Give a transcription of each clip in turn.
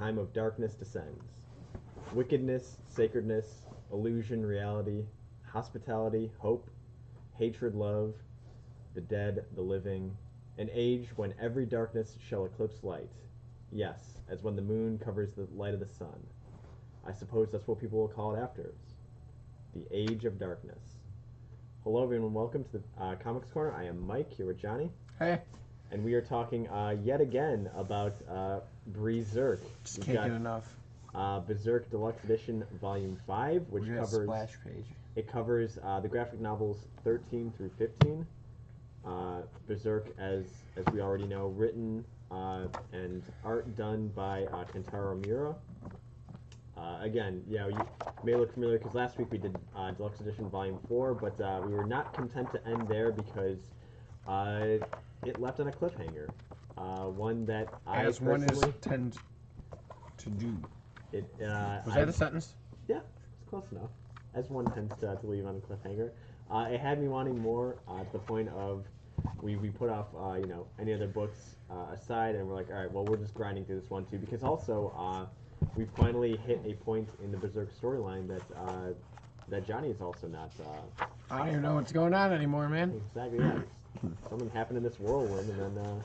time of darkness descends. Wickedness, sacredness, illusion, reality, hospitality, hope, hatred, love, the dead, the living, an age when every darkness shall eclipse light. Yes, as when the moon covers the light of the sun. I suppose that's what people will call it afterwards. The Age of Darkness. Hello everyone, welcome to the Comics Corner. I am Mike, here with Johnny. Hey. And we are talking yet again about Berserk. Just can't get enough. Berserk Deluxe Edition Volume 5, which covers... splash page. It covers the graphic novels 13 through 15. Berserk, as we already know, written and art done by Kentaro Miura. Again, yeah, you may look familiar because last week we did Deluxe Edition Volume 4, but we were not content to end there because it left on a cliffhanger. One that as one is tend to do. Was that a sentence? Yeah, it's close enough. As one tends to leave on a cliffhanger. It had me wanting more to the point of we put off any other books aside, and we're like, all right, well, we're just grinding through this one too, because also we finally hit a point in the Berserk storyline that Johnny is also not. I don't even know what's going on anymore, man. Exactly. Yeah. Something happened in this whirlwind, and then.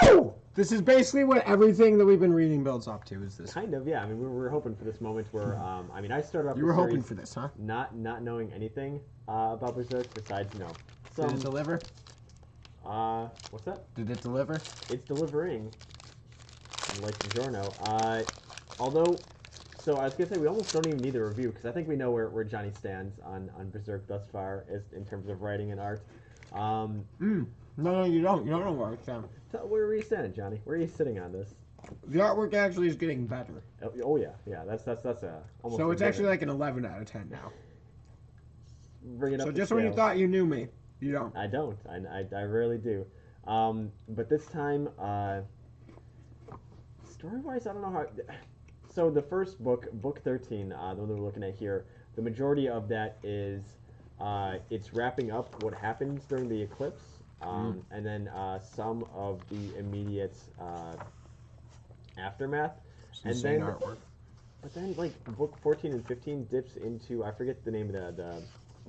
Woo! This is basically what everything that we've been reading builds up to. Is this? Kind of, yeah. I mean, we were hoping for this moment where, I mean, I started off. You were hoping for this, huh? Not knowing anything about Berserk besides, some. Did it deliver? What's that? Did it deliver? It's delivering. Like DiGiorno. Although, so I was gonna say we almost don't even need a review because I think we know where Johnny stands on Berserk thus far, in terms of writing and art. No, you don't. You don't know where I stand. Where are you standing, Johnny? Where are you sitting on this? The artwork actually is getting better. Oh yeah. That's almost. So it's actually like an 11 out of 10 now. Bring it up. So just when you thought you knew me, you don't. I don't. I rarely do. But this time, story-wise, I don't know how. So the first book, Book 13, the one that we're looking at here, the majority of that is it's wrapping up what happens during the eclipse, and then some of the immediate aftermath. Some and then artwork. But then, like, Book 14 and 15 dips into, I forget the name of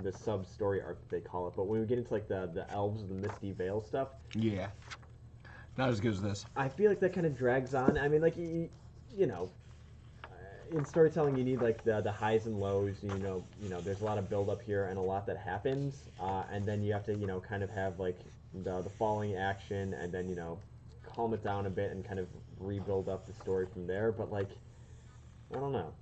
the sub-story arc that they call it, but when we get into, like, the elves, the Misty Veil stuff... Yeah. Not as good as this. I feel like that kind of drags on. I mean, like, you know, in storytelling you need, like, the highs and lows, there's a lot of build-up here and a lot that happens, and then you have to, kind of have, like, the falling action, and then, calm it down a bit and kind of rebuild up the story from there, but, like, I don't know.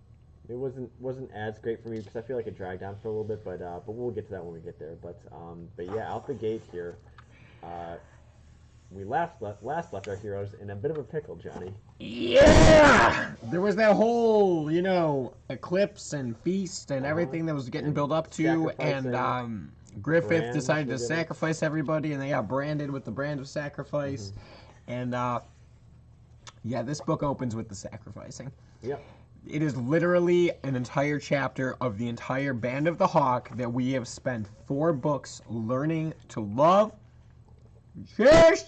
It wasn't as great for me because I feel like it dragged on for a little bit, but we'll get to that when we get there. But yeah, out the gate here, we last left our heroes in a bit of a pickle, Johnny. Yeah, there was that whole eclipse and feast and everything that was getting built up to, and Griffith decided to sacrifice everybody, and they got branded with the brand of sacrifice, and yeah, this book opens with the sacrificing. Yep. It is literally an entire chapter of the entire Band of the Hawk that we have spent 4 books learning to love, cherish,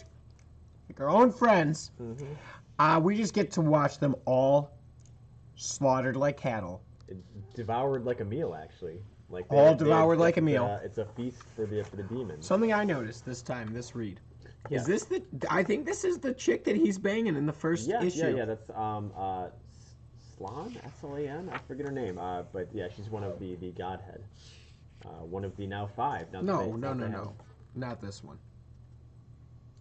like our own friends. We just get to watch them all slaughtered like cattle. Devoured like a meal, actually. Like all devoured like a meal. It's a feast for the demons. Something I noticed this time, this read. Yeah. Is this the... I think this is the chick that he's banging in the first issue. Yeah, that's Slan, S-L-A-N, I forget her name, but yeah, she's one of the Godhead, one of the now 5. Now no, not this one.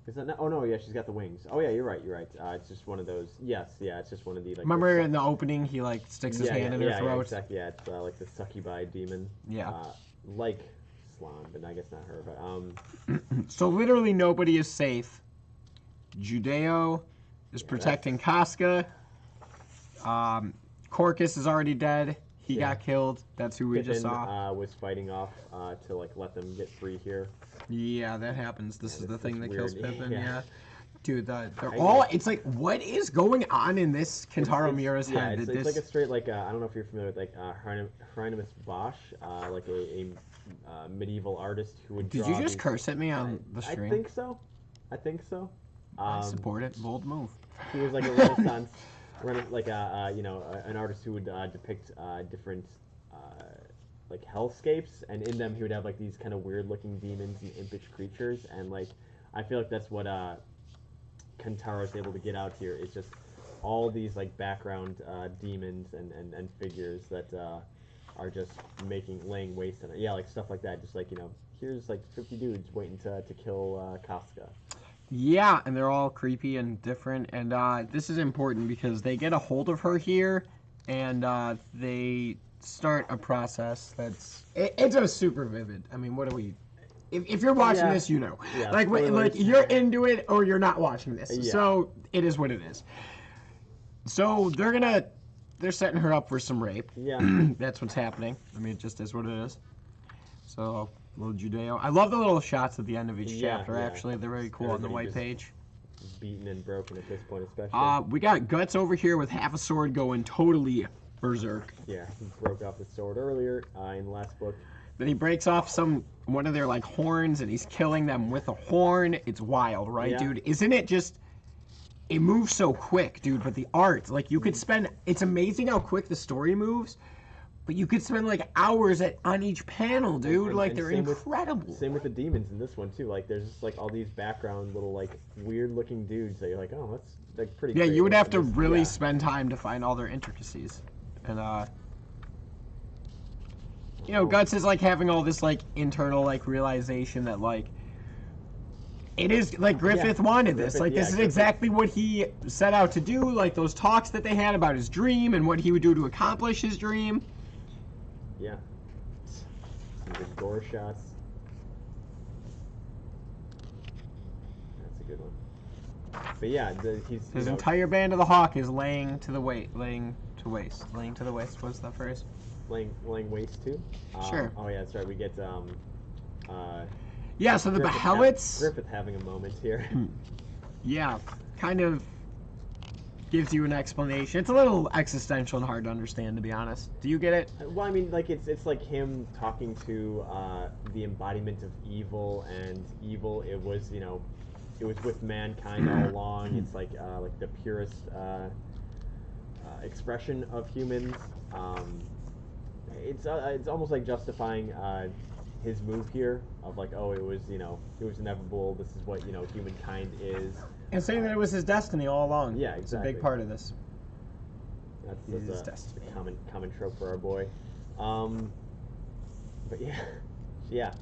Is that not? Oh no, yeah, she's got the wings. Oh yeah, you're right. It's just one of those. Yes, yeah, it's just one of the. Like, remember in the opening, he like sticks his hand in her throat. Yeah, exactly. Yeah, it's like the succubi demon. Yeah. Like Slan, but I guess not her. But So literally nobody is safe. Judeo is protecting Casca. Corcus is already dead. He got killed. That's who we just saw. Was fighting off to like let them get free here. Yeah, that happens. This is the thing that kills Pippin. Yeah. Dude, they're all. It's like, what is going on in this Kentaro Miura's head? It's like a straight like I don't know if you're familiar with like Hieronymus Bosch, like a medieval artist who would. Did you just curse at me on the stream? I think so. I support it. Bold move. He was like a Renaissance run like a an artist who would depict different like hellscapes, and in them he would have like these kind of weird looking demons and impish creatures, and like I feel like that's what Kantaro is able to get out here is just all these like background demons and figures that are just laying waste on it. Yeah, like stuff like that. Just like here's like 50 dudes waiting to kill Casca. Yeah, and they're all creepy and different. And this is important because they get a hold of her here, and they start a process it's a super vivid. I mean, what do we? If you're watching this, you know, Yeah, like you're into it or you're not watching this. Yeah. So it is what it is. So they're setting her up for some rape. Yeah. That's what's happening. I mean, it just is what it is. So, a little Judeo. I love the little shots at the end of each chapter, actually. They're very cool on the white page. Beaten and broken at this point, especially. We got Guts over here with half a sword going totally berserk. Yeah, he broke off his sword earlier in the last book. Then he breaks off one of their, like, horns, and he's killing them with a horn. It's wild, right, dude? Isn't it just... It moves so quick, dude, but the art, like, you could spend... It's amazing how quick the story moves, but you could spend, like, hours on each panel, dude. Like, they're incredible. Same with the demons in this one, too. Like, there's just, like, all these background little, like, weird-looking dudes that you're like, oh, that's, like, pretty Yeah, great. you would have to really spend time to find all their intricacies. And, you know, Guts is, like, having all this, like, internal, like, realization that, like, it is, like, Griffith wanted this. Like, this is exactly what he set out to do. Like, those talks that they had about his dream and what he would do to accomplish his dream. Yeah. Some good gore shots. That's a good one. But yeah, his entire band of the Hawk is laying to waste. Laying to waste was that phrase? Laying waste to? Sure. Oh yeah, that's right. We get yeah, so the Behelots... Griffith having a moment here. Yeah, kind of gives you an explanation. It's a little existential and hard to understand, to be honest. Do you get it? Well, I mean, like, it's like him talking to the embodiment of evil, and evil, it was with mankind all along. It's like the purest expression of humans. It's almost like justifying his move here of like, oh, it was inevitable. This is what humankind is. And saying that it was his destiny all along. Yeah, exactly. It's a big part of this. That's his destiny. Common trope for our boy. But yeah.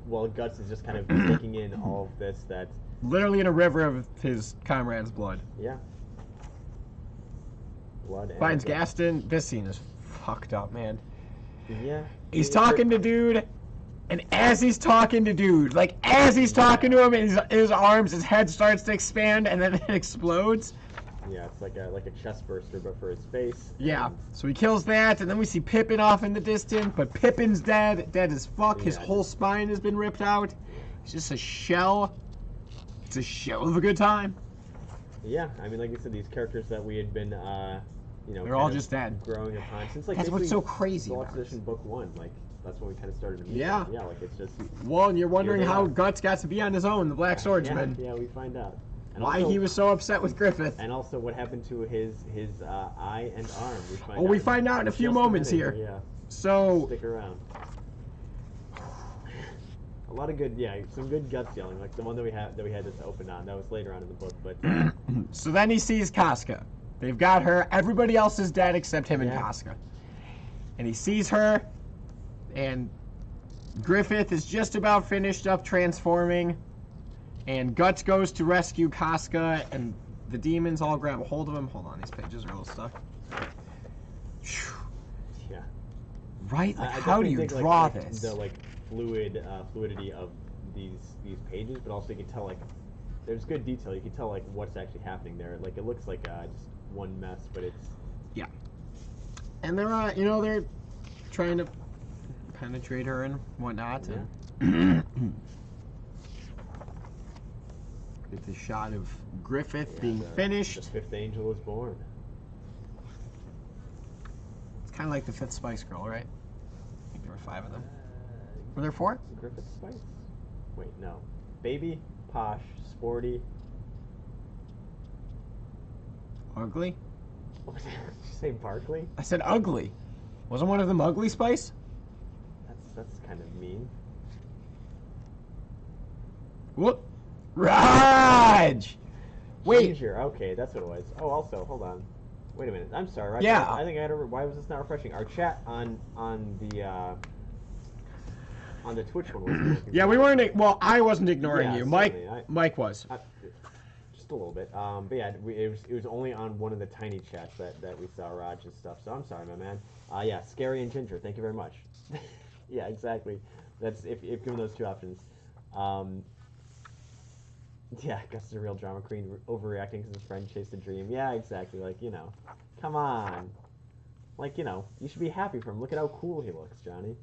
Well, Guts is just kind of taking in all of this. That literally in a river of his comrade's blood. Yeah. Blood. And finds Gaston. This scene is fucked up, man. Yeah. He's talking to dude, and as he's talking to dude, like as he's talking to him, his arms, his head starts to expand, and then it explodes. Yeah, it's like a chest burster, but for his face. Yeah. So he kills that, and then we see Pippin off in the distance, but Pippin's dead as fuck. His whole spine has been ripped out. It's just a shell. It's a shell of a good time. Yeah, I mean, like you said, these characters that we had been, they're all just dead. Growing upon since like that's what's so crazy about Edition Book 1. Like that's when we kind of started to meet them. Yeah, like it's just. Well, and you're wondering how Guts got to be on his own, the Black Swordsman. Yeah, we find out. And why also, he was so upset with Griffith. And also what happened to his eye and arm. We find out in a few moments here. Yeah. So stick around. A lot of good, some good Guts yelling, like the one that we had this open on. That was later on in the book, but. So then he sees Casca. They've got her. Everybody else is dead except him and Casca. And he sees her, and Griffith is just about finished up transforming, and Guts goes to rescue Casca, and the demons all grab a hold of him. Hold on, these pages are a little stuck. Yeah. Right? Like, how do you draw this? The fluidity of these pages, but also you can tell like there's good detail. You can tell like what's actually happening there. Like it looks like just one mess, but it's and they're they're trying to penetrate her and whatnot. Yeah. And get the shot of Griffith being finished. The fifth angel is born. It's kind of like the fifth Spice Girl, right? I think there were 5 of them. Were there 4? Griffith Spice? Wait, no. Baby, Posh, Sporty. Ugly? What did you say, Barkley? I said ugly. Wasn't one of them ugly, Spice? That's kind of mean. Whoop. Raj! Wait. Ginger, okay, that's what it was. Oh, also, hold on. Wait a minute. I'm sorry, Raj. Yeah. I think I had why was this not refreshing? Our chat on the Twitch one was working. Yeah, we weren't. Well, I wasn't ignoring you. certainly, Mike was. Just a little bit. But yeah, it was only on one of the tiny chats that we saw Raj's stuff. So I'm sorry, my man. Yeah, Scary and Ginger. Thank you very much. Yeah, exactly. That's if given those two options. Yeah, Gus is a real drama queen, overreacting because his friend chased a dream. Yeah, exactly. Like, you know, come on. Like, you know, you should be happy for him. Look at how cool he looks, Johnny.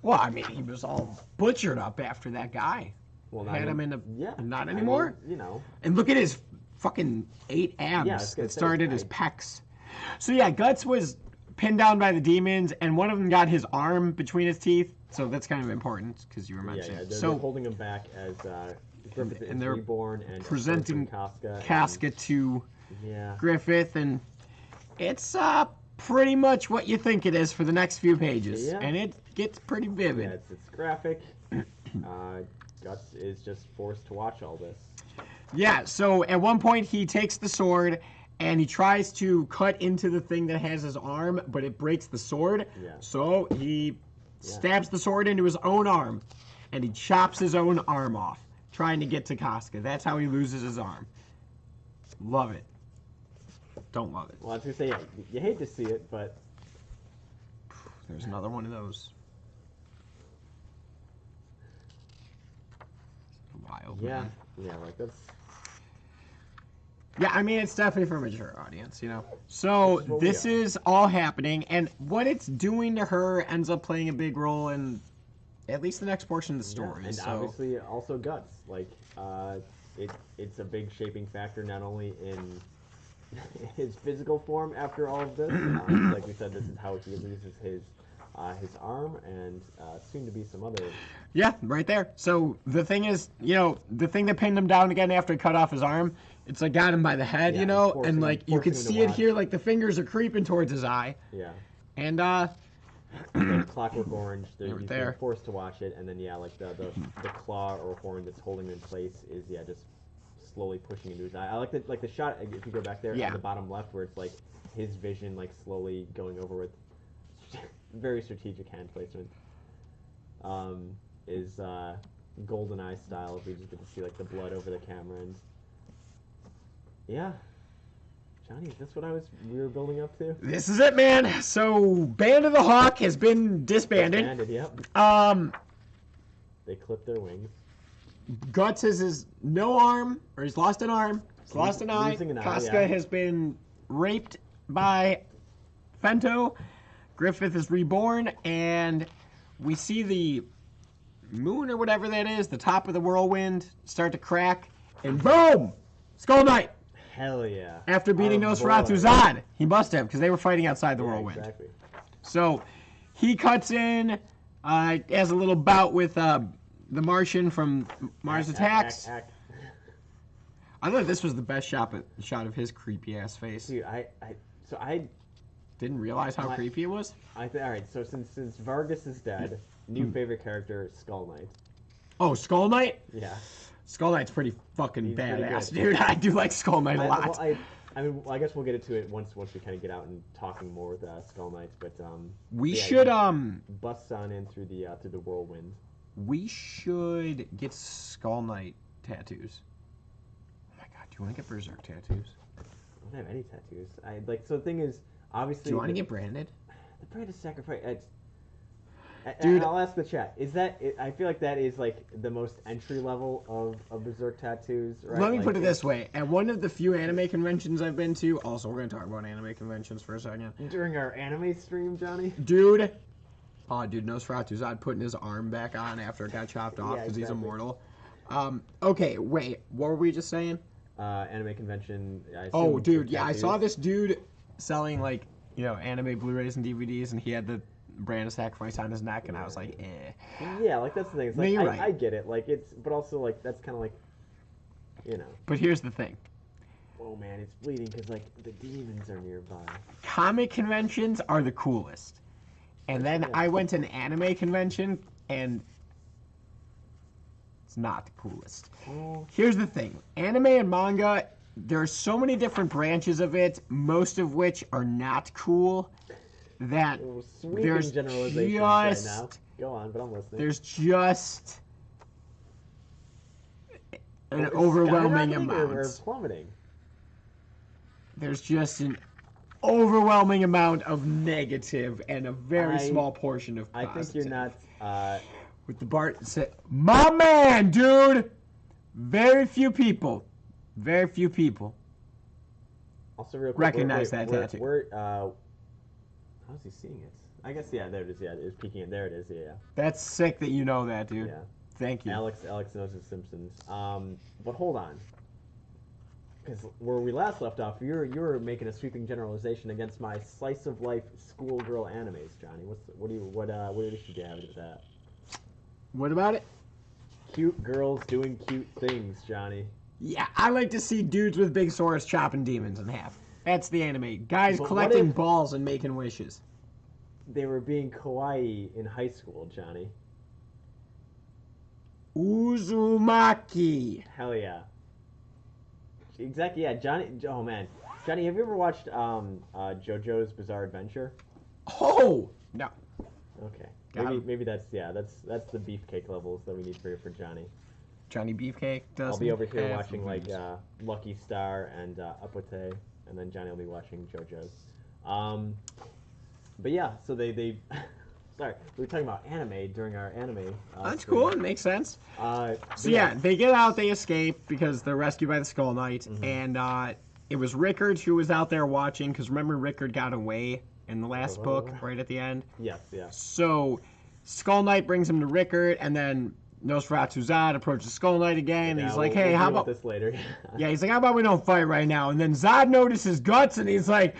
Well, I mean, he was all butchered up after that guy. Well, Had him in the... Yeah. Not anymore? I mean, you know. And look at his fucking 8 abs that started his pecs. So yeah, Guts was pinned down by the demons, and one of them got his arm between his teeth. So that's kind of important, because you were mentioning. Yeah, they're holding him back as Griffith is they're reborn and presenting Casca to Griffith, and it's pretty much what you think it is for the next few pages, and it gets pretty vivid. Yeah, it's graphic. Guts is just forced to watch all this. Yeah, so at one point he takes the sword and he tries to cut into the thing that has his arm, but it breaks the sword. Yeah. So he stabs the sword into his own arm, and he chops his own arm off, trying to get to Casca. That's how he loses his arm. Love it. Don't love it. Well, I was going to say, yeah, you hate to see it, but... There's another one of those. Wild, man. Yeah, like that's... Yeah, I mean, it's definitely for a mature audience, you know? So, this is all happening, and what it's doing to her ends up playing a big role in at least the next portion of the story. Yeah, and obviously also Guts. Like, it's a big shaping factor, not only in his physical form after all of this. Like we said, this is how he loses his arm, and soon to be some other... Yeah, right there. So the thing is, you know, the thing that pinned him down again after he cut off his arm, it's like got him by the head, you know, and like you can see it here, like the fingers are creeping towards his eye. Yeah. And Clockwork Orange, right they're forced to watch it, and then yeah, like the claw or horn that's holding him in place is just slowly pushing into his eye. I like the shot if you go back there at the bottom left where it's like his vision like slowly going over with very strategic hand placement. Is GoldenEye style if we just get to see like the blood over the camera, and yeah. Johnny, is this what we were building up to? This is it, man. So Band of the Hawk has been disbanded. Yep. They clipped their wings. Guts has his no arm, or he's lost an arm. He's lost an eye. Casca has been raped by Fento. Griffith is reborn, and we see the moon or whatever that is, the top of the whirlwind, start to crack, and boom! Skull Knight! Hell yeah. After beating Nosferatu Zod. He must have, because they were fighting outside the whirlwind. Exactly. So, he cuts in, has a little bout with the Martian from Mars Attacks. I thought this was the best shot of his creepy-ass face. Dude, I didn't realize how creepy it was. Alright, so since Vargas is dead, new favorite character, Skull Knight. Oh, Skull Knight? Yeah. Skull Knight's pretty fucking badass, dude. I do like Skull Knight a lot. I guess we'll get into it once we kind of get out and talking more with Skull Knight, but we should busts on in through the whirlwind. We should get Skull Knight tattoos. Oh my god, do you want to get Berserk tattoos? I don't have any tattoos. So the thing is, obviously. Do you want to get branded? The brand is sacrifice. Dude, I'll ask the chat. Is that? I feel like that is like the most entry level of Berserk tattoos, right? Let me put it this way: at one of the few anime conventions I've been to, also we're gonna talk about anime conventions for a second. During our anime stream, Johnny. Dude, Nosferatu Zod putting his arm back on after it got chopped off because he's immortal. Okay, wait, what were we just saying? Anime convention. Oh, dude, yeah, I saw this dude selling like anime Blu-rays and DVDs, and he had the brand of sacrifice on his neck, and I was like, eh. Yeah, like that's the thing. It's like, you're right. I get it. Like but also like that's kind of like, But here's the thing. Oh man, it's bleeding because like the demons are nearby. Comic conventions are the coolest. And then I went to an anime convention, and it's not the coolest. Oh. Here's the thing. Anime and manga, there are so many different branches of it, most of which are not cool, that there's generalizations right now. Go on, but I'm listening. There's just an overwhelming amount. Or plummeting? There's just an overwhelming amount of negative and a very small portion of positive. I think you're not... With the Bart... My man, dude! Very few people also real quick, recognize that tattoo. How's he seeing it? I guess, yeah, there it is. Yeah, it was peeking it. There it is, yeah. That's sick that you know that, dude. Yeah. Thank you. Alex knows his Simpsons. But hold on. Because where we last left off, you were making a sweeping generalization against my slice of life schoolgirl animes, Johnny. What issue do you have with that? What about it? Cute girls doing cute things, Johnny. Yeah, I like to see dudes with big swords chopping demons in half. That's the anime. Guys collecting balls and making wishes. They were being kawaii in high school, Johnny. Uzumaki. Hell yeah. Exactly, yeah, Johnny. Oh man, Johnny, have you ever watched JoJo's Bizarre Adventure? Oh no. Okay, maybe that's the beefcake levels that we need for Johnny. Johnny Beefcake does. I'll be over here watching like Lucky Star and Apote, and then Johnny will be watching JoJo's. But yeah, so they sorry, we were talking about anime during our anime. That's cool. It makes sense. So yeah, they get out, they escape because they're rescued by the Skull Knight, and it was Rickard who was out there watching. Because remember, Rickard got away in the last book, right at the end. Yes, yeah. So Skull Knight brings him to Rickard, and then Nosferatu Zod approaches Skull Knight again, and he's like, "Hey, how about this later?" Yeah, he's like, "How about we don't fight right now?" And then Zod notices Guts, and he's like,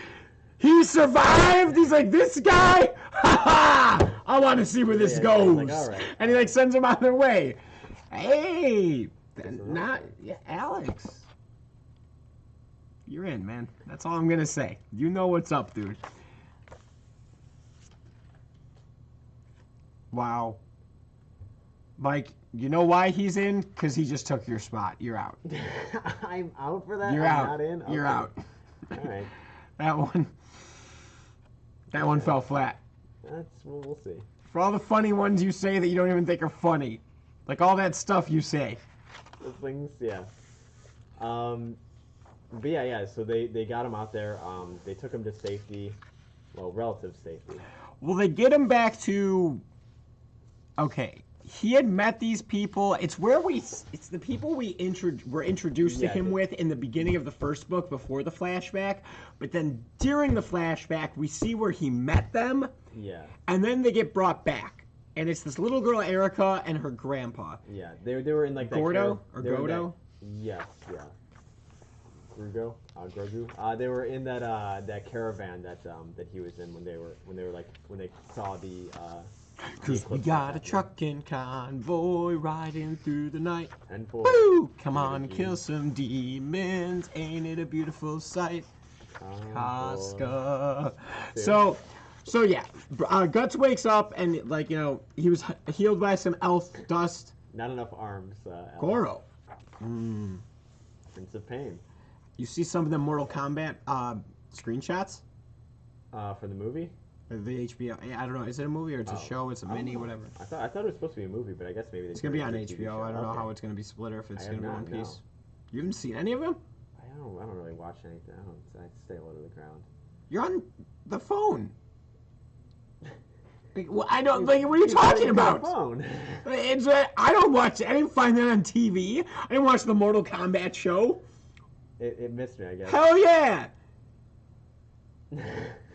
"He survived." He's like, "This guy, ha ha! I want to see where this goes." Like, all right. And he like sends them on their way. Hey, Alex, you're in, man. That's all I'm gonna say. You know what's up, dude. Wow. Mike, you know why he's in? Because he just took your spot. You're out. I'm out for that? You're I'm out. Not in? Okay. You're out. All right. That one fell flat. We'll see. For all the funny ones you say that you don't even think are funny. Like all that stuff you say. Those things, yeah. But yeah, so they got him out there. They took him to safety. Well, relative safety. Well, they get him back to... Okay. He had met these people. It's the people we were introduced to him with in the beginning of the first book before the flashback. But then during the flashback, we see where he met them. Yeah. And then they get brought back. And it's this little girl, Erica, and her grandpa. Yeah. They were in like that... Gordo? Or Godo? Yes, yeah. Grogu. They were in that caravan that he was in when they saw the... Cause we got a trucking convoy riding through the night. And woo! Come on and kill some demons. Ain't it a beautiful sight? Casca. So yeah. Guts wakes up and he was healed by some elf dust. Not enough arms. Goro. Prince of Pain. You see some of the Mortal Kombat screenshots? For the movie? The HBO. I don't know. Is it a movie or it's a show? It's a mini, whatever. I thought it was supposed to be a movie, but I guess maybe it's gonna be on HBO. I don't know how it's gonna be split or if it's gonna be one piece. No. You haven't seen any of them? I don't really watch anything. I stay low to the ground. You're on the phone. Well, I don't. Like, what are you talking about? Phone. I don't watch. I didn't find that on TV. I didn't watch the Mortal Kombat show. It missed me, I guess. Hell yeah.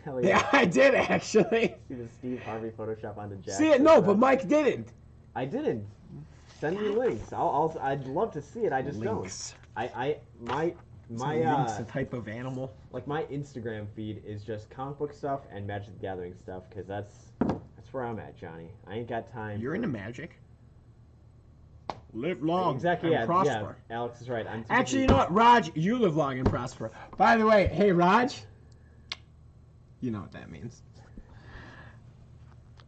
Hell yeah. Yeah, I did actually. See the Steve Harvey Photoshop onto Jack. See it? No, but Mike didn't. I didn't. Send me links. I'd love to see it. I just links. don't. My link's a type of animal. Like my Instagram feed is just comic book stuff and Magic the Gathering stuff because that's where I'm at, Johnny. I ain't got time. You're into Magic? live long exactly, and prosper. Yeah, Alex is right. Actually, you know what, Raj? You live long and prosper. By the way, hey, Raj. You know what that means.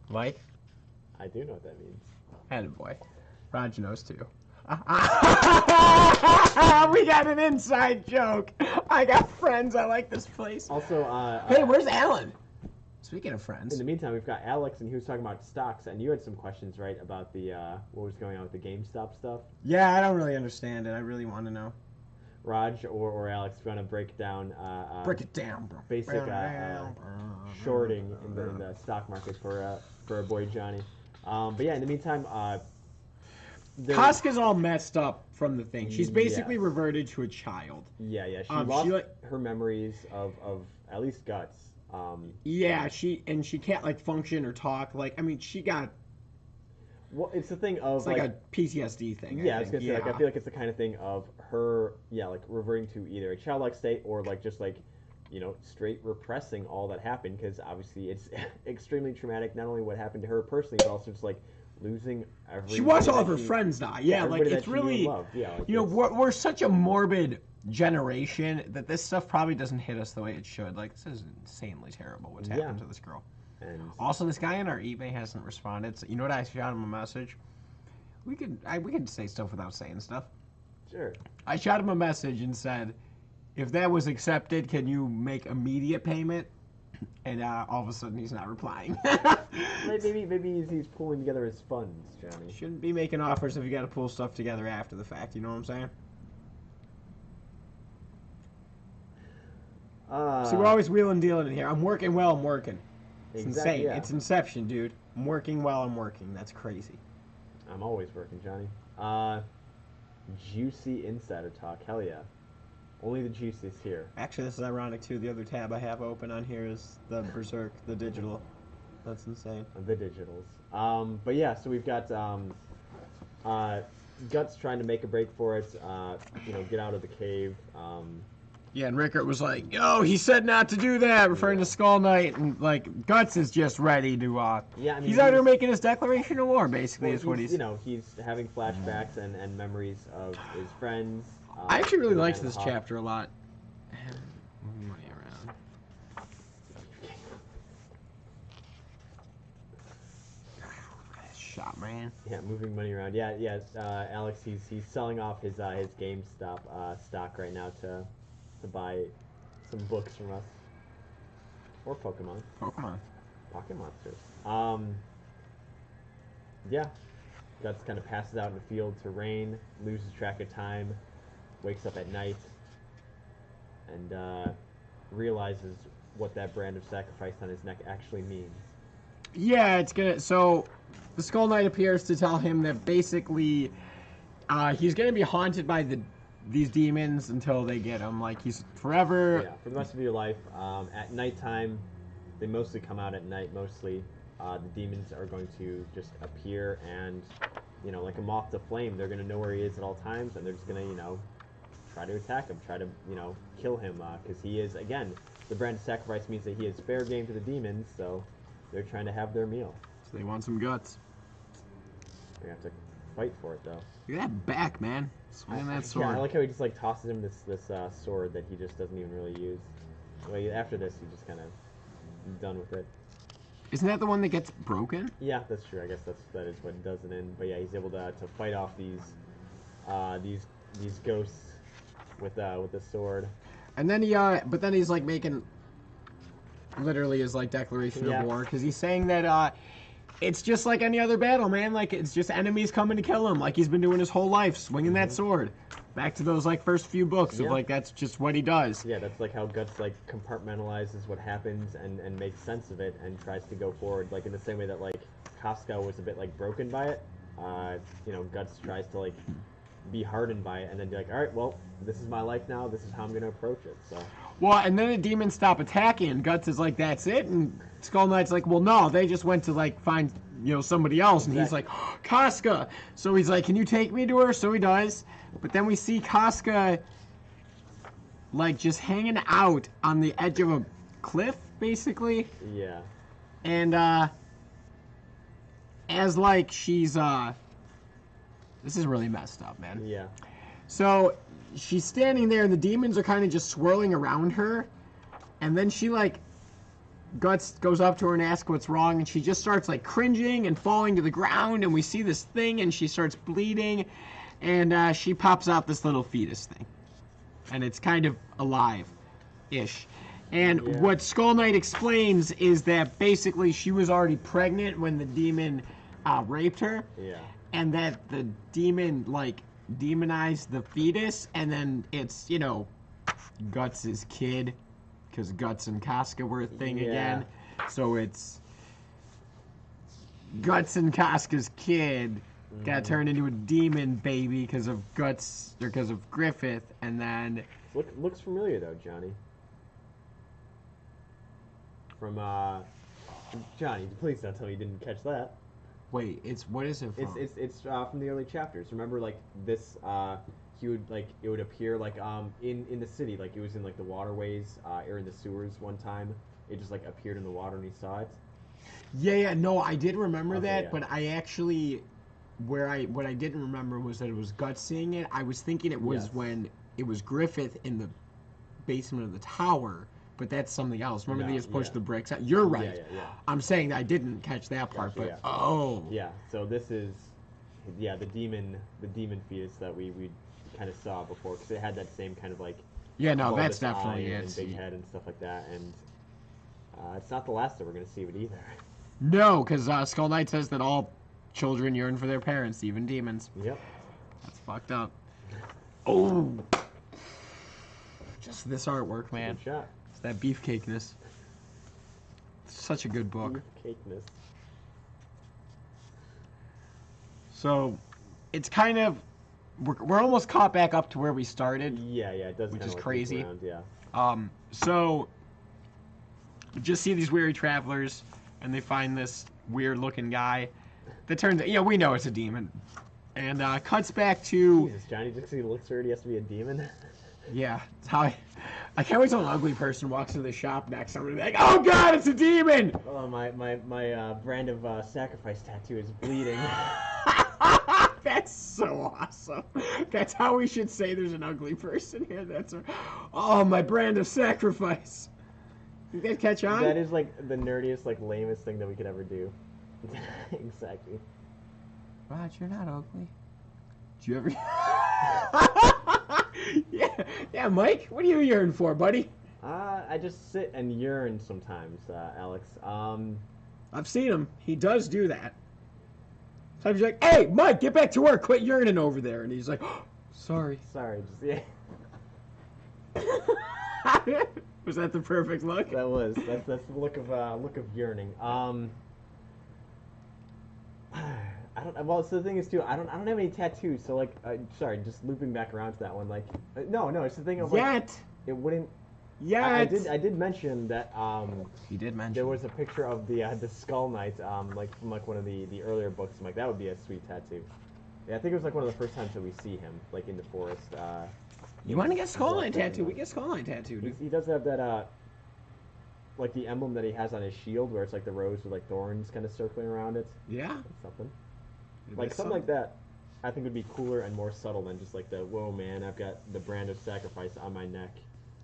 Mike? I do know what that means. Attaboy. Raj knows too. We got an inside joke. I got friends. I like this place. Also, hey, where's Alan? Speaking of friends. In the meantime, we've got Alex, and he was talking about stocks, and you had some questions, right, about the what was going on with the GameStop stuff. Yeah, I don't really understand it. I really want to know. Raj or Alex, if you want to break down. Break it down, bro. Basic shorting in the stock market for our boy Johnny. But yeah, in the meantime, Casca's all messed up from the thing. She's basically reverted to a child. Yeah. She lost her memories of at least Guts. Yeah, she can't like function or talk. Like, I mean, she got. Well, it's the thing of it's like a PTSD thing. Yeah, I was gonna say, like, I feel like it's the kind of thing of her, like reverting to either a childlike state or like just like, straight repressing all that happened, because obviously it's extremely traumatic. Not only what happened to her personally, but also just like losing every. She watched all of her friends die. Yeah, like it's really. Yeah, like we're such a morbid generation that this stuff probably doesn't hit us the way it should. Like, this is insanely terrible what's happened to this girl. And also, this guy on our eBay hasn't responded. So, you know what? I shot him a message. We could say stuff without saying stuff. Sure. I shot him a message and said, if that was accepted, can you make immediate payment? And all of a sudden, he's not replying. maybe he's pulling together his funds, Johnny. Shouldn't be making offers if you got to pull stuff together after the fact. You know what I'm saying? See, we're always wheeling and dealing in here. I'm working well. I'm working. It's insane. Yeah. It's Inception, dude. I'm working while I'm working. That's crazy. I'm always working, Johnny. Juicy insider talk. Hell yeah. Only the juiciest here. Actually, this is ironic, too. The other tab I have open on here is the Berserk, the digital. That's insane. The digitals. But yeah, so we've got Guts trying to make a break for it, get out of the cave. Yeah, and Rickert was like, yo, he said not to do that, referring to Skull Knight, and, like, Guts is just ready to, yeah, I mean, he's out there making his declaration of war, basically, is what he's... he's having flashbacks and memories of his friends. I actually really liked this chapter a lot. Moving money around. Shot, man. Yeah, moving money around. Yeah, Alex, he's selling off his GameStop stock right now to buy some books from us. Or Pokemon. Pocket Monsters. Yeah. Guts kind of passes out in the field to Rain, loses track of time, wakes up at night, and realizes what that brand of sacrifice on his neck actually means. Yeah, it's gonna... So, the Skull Knight appears to tell him that basically he's gonna be haunted by these demons until they get him. Like, he's forever... Yeah, for the rest of your life. At nighttime, they mostly come out at night, mostly. The demons are going to just appear and, like a moth to flame, they're going to know where he is at all times, and they're just going to, try to attack him, try to, kill him, because he is, again, the brand of sacrifice means that he is fair game to the demons, so they're trying to have their meal. So they want some guts. They have to fight for it, though. Look at that back, man. Swinging that sword. Yeah, I like how he just, tosses him this sword that he just doesn't even really use. Well, after this, he's just kind of done with it. Isn't that the one that gets broken? Yeah, that's true. I guess that is what does it in. But yeah, he's able to fight off these ghosts with the sword. And then but then he's like making literally his like declaration of war, because he's saying that it's just like any other battle, man. Like, it's just enemies coming to kill him, like he's been doing his whole life, swinging that sword. Back to those like first few books of like that's just what he does. Yeah, that's like how Guts like compartmentalizes what happens and makes sense of it and tries to go forward. Like in the same way that like Casca was a bit like broken by it. Guts tries to like be hardened by it and then be like, all right, well, this is my life now. This is how I'm gonna approach it. So. Well, and then the demons stop attacking, and Guts is like, that's it, and Skull Knight's like, well, no, they just went to like find somebody else, and he's like, oh, Casca. So he's like, can you take me to her? So he does. But then we see Casca, like, just hanging out on the edge of a cliff, basically. Yeah. And, as, like, she's, This is really messed up, man. Yeah. So she's standing there, and the demons are kind of just swirling around her, and then she like Guts goes up to her and asks what's wrong, and she just starts like cringing and falling to the ground, and we see this thing, and she starts bleeding, and she pops out this little fetus thing, and it's kind of alive-ish. And what Skull Knight explains is that basically she was already pregnant when the demon raped her, and that the demon like demonized the fetus, and then it's, you know, Guts' kid, because Guts and Casca were a thing again. So it's Guts and Casca's kid got turned into a demon baby because of Guts, or because of Griffith, and then... Looks familiar, though, Johnny. From Johnny, please don't tell me you didn't catch that. Wait, what is it from? It's from the early chapters. Remember, like, this, he would, like, it would appear, like, in the city, like, it was in, like, the waterways, or in the sewers one time. It just, like, appeared in the water and he saw it. Yeah, no, I did remember that, but I actually, what I didn't remember was that it was Guts seeing it. I was thinking it was when it was Griffith in the basement of the tower, but that's something else. Remember they just pushed the bricks out? You're right. Yeah. I'm saying that I didn't catch that part, but Yeah, so this is, the demon fetus that we kind of saw before, because it had that same kind of, like... Yeah, no, that's definitely it. And big head and stuff like that, and it's not the last that we're going to see of it either. No, because Skull Knight says that all children yearn for their parents, even demons. Yep. That's fucked up. Oh! Just this artwork, man. Good shot. It's that beefcakeness. It's such a good book. Beefcakeness. So, it's kind of... We're almost caught back up to where we started. Yeah, it does. Which is like crazy. Around, So, you just see these weary travelers, and they find this weird-looking guy that turns out, we know it's a demon. And cuts back to... Jesus, Johnny, just because he looks weird, he has to be a demon? Yeah, it's how I can't wait till an ugly person walks into the shop next to somebody like, oh god, it's a demon! Oh, my brand of sacrifice tattoo is bleeding. That's so awesome. That's how we should say there's an ugly person here. Oh, my brand of sacrifice. Think that catch on? That is like the nerdiest, like lamest thing that we could ever do. Exactly. Rod, you're not ugly. Do you ever... yeah, Mike, what are you yearning for, buddy? I just sit and yearn sometimes, Alex. I've seen him. He does do that. Sometimes you're like, hey, Mike, get back to work. Quit yearning over there. And he's like, oh, sorry. Sorry, just, Was that the perfect look? That was. That's the look of yearning. I don't. Well, so the thing is too. I don't have any tattoos. So like, sorry, just looping back around to that one. Like, no, it's the thing of like, it wouldn't. Yeah. I did mention that. You did mention. There was a picture of the Skull Knight, like from like one of the earlier books. I'm like, that would be a sweet tattoo. Yeah, I think it was like one of the first times that we see him, like in the forest. You want to get Skull Knight tattoo? We get Skull Knight tattoo, dude. He does have that, like the emblem that he has on his shield, where it's like the rose with like thorns kind of circling around it. Yeah. That's something. Like something like that, I think would be cooler and more subtle than just like the whoa man, I've got the brand of sacrifice on my neck,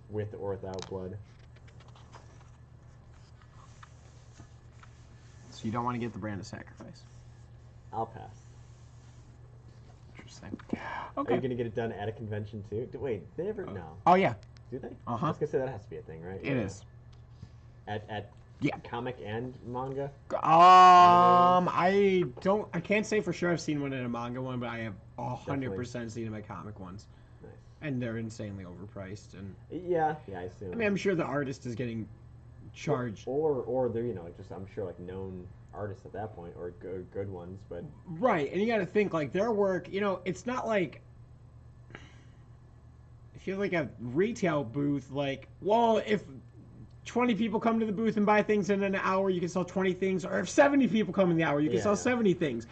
with or without blood. So you don't want to get the brand of sacrifice? I'll pass. Interesting. Okay. Are you gonna get it done at a convention too? Wait, they ever? No. Oh yeah. Do they? Uh-huh. I was gonna say that has to be a thing, right? It is. At yeah. Comic and manga? I can't say for sure I've seen one in a manga one, but I have 100% seen them at comic ones. Nice. And they're insanely overpriced. And yeah, I assume. I mean, I'm sure the artist is getting charged. Or they're, just, I'm sure, like, known artists at that point, or good ones, but... Right, and you gotta think, like, their work, it's not like... If you have, like, a retail booth, like, well, if 20 people come to the booth and buy things in an hour, you can sell 20 things. Or if 70 people come in the hour, you can sell 70 things.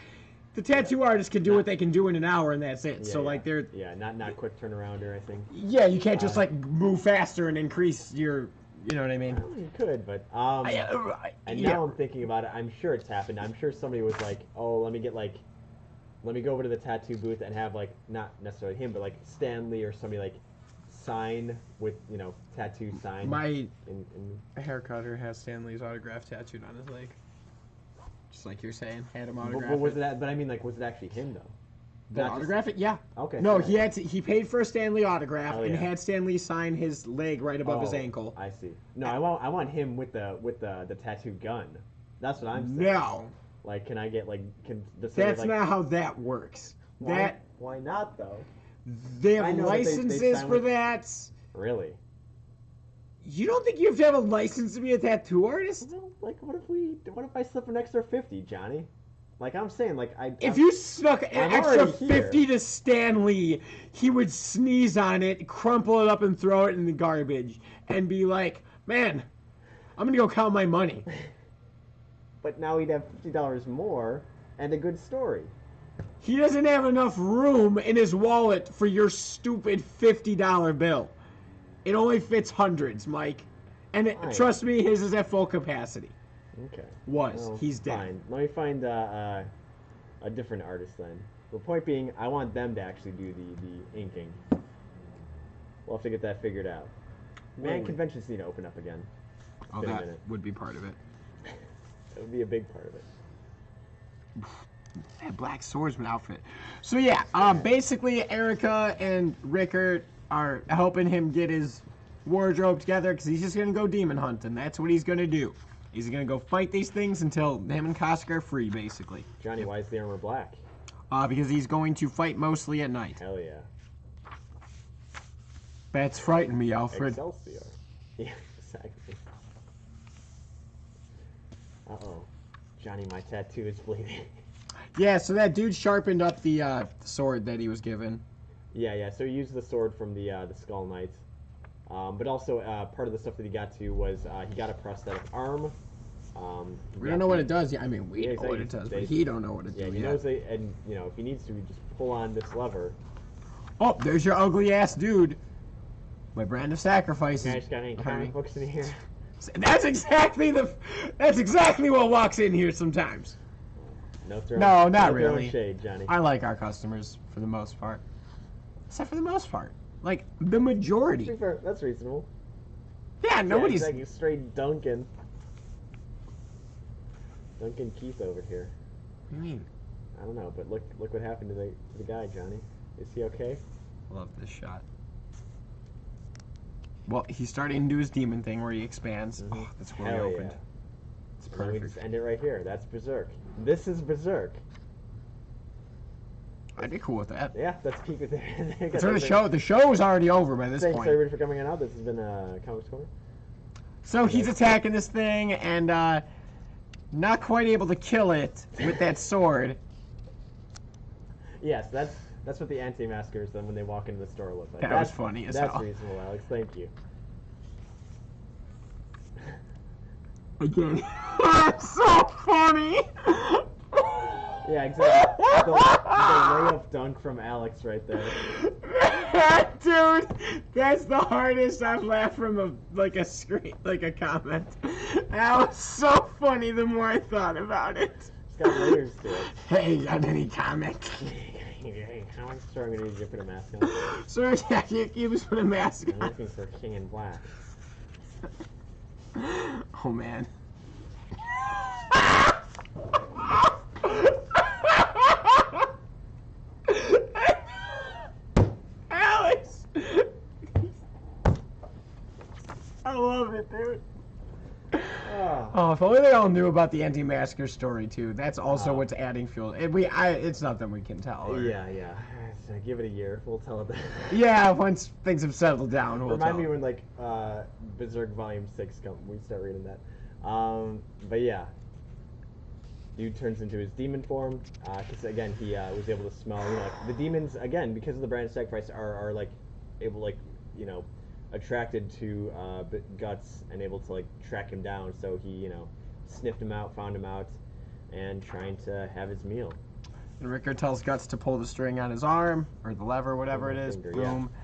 The tattoo artist can do what they can do in an hour, and that's it. So, like, they're... Yeah, not quick turnaround or anything. Yeah, you can't just, like, move faster and increase your... You know what I mean? Well, you could, but... and now I'm thinking about it. I'm sure it's happened. I'm sure somebody was like, oh, let me get, like... let me go over to the tattoo booth and have like not necessarily him, but like Stanley or somebody like sign with tattoo sign. My haircutter has Stanley's autograph tattooed on his leg. Just like you're saying, had him autograph but was it? But I mean, like, was it actually him though? The autograph it? Yeah. Okay. No, he paid for a Stanley autograph and yeah. had Stanley sign his leg right above his ankle. I see. No, I want him with the tattoo gun. That's what I'm saying. No. Like, can I get That's not how that works. Why not though? They have licenses for that. Really? You don't think you have to have a license to be a tattoo artist? Well, like, what if I slip an extra 50, Johnny? Like I'm saying, like if you snuck an extra 50 to Stanley, he would sneeze on it, crumple it up, and throw it in the garbage, and be like, "Man, I'm gonna go count my money." But now he'd have $50 more and a good story. He doesn't have enough room in his wallet for your stupid $50 bill. It only fits hundreds, Mike. And trust me, his is at full capacity. Okay. He's dead. Fine. Let me find a different artist then. The point being, I want them to actually do the inking. We'll have to get that figured out. Man, conventions need to open up again. Oh, that would be part of it. It would be a big part of it. That black swordsman outfit. So yeah, basically Erica and Rickard are helping him get his wardrobe together because he's just gonna go demon hunting. That's what he's gonna do. He's gonna go fight these things until him and Koska are free, basically. Johnny, why is the armor black? Because he's going to fight mostly at night. Hell yeah. That's frightening me, Alfred. Excelsior. Yeah, exactly. Uh-oh. Johnny, my tattoo is bleeding. Yeah, so that dude sharpened up the sword that he was given. Yeah, so he used the sword from the Skull Knight. But also, part of the stuff that he got to was he got a prosthetic arm. We don't know what it does. Yeah, I mean, we know what it does, but he don't know what it does. Yeah, he knows it, and, if he needs to, he just pull on this lever. Oh, there's your ugly-ass dude. My brand of sacrifices. You guys got any comic books in here? That's exactly what walks in here sometimes. No, not really. Shade, Johnny. I like our customers for the most part. Except for the most part. Like, the majority. That's reasonable. Yeah, nobody's... Yeah, exactly. Straight Duncan Keith over here. What do you mean? I don't know, but look what happened to the guy, Johnny. Is he okay? Love this shot. Well, he's starting to do his demon thing where he expands. Mm-hmm. Oh, that's where he opened. Yeah. It's perfect. We just end it right here. That's Berserk. This is Berserk. I'd be cool with that. Yeah, let's keep it there. That's what the show is already over by this point. Thanks everybody for coming out. This has been Comics Corner. So he's attacking this thing and not quite able to kill it with that sword. Yes, that's what the anti-maskers then when they walk into the store look like. That was funny as hell. That's reasonable, Alex. Thank you. Again. That's so funny! Yeah, exactly. The layup dunk from Alex right there. Dude, that's the hardest I've laughed from a comment. That was so funny the more I thought about it. It's got layers to it. Hey, got any comics? Comics store, I'm gonna need you to put a mask on. Sir, yeah, you just put a mask I'm looking for King in Black. Oh man. Alex! I love it, dude. Oh, if only they all knew about the anti-masker story too. That's also what's adding fuel. It's nothing we can tell. Or... Yeah. So give it a year. We'll tell it then. Yeah, once things have settled down, we'll Remind me when Berserk Volume 6 we start reading that. But yeah, dude turns into his demon form. Because again, he was able to smell. The demons again because of the brand of sacrifice are able attracted to Guts and able to track him down. So he sniffed him out, found him out, and trying to have his meal. And Rickard tells Guts to pull the string on his arm or the lever, whatever it is. Finger, boom. Yeah.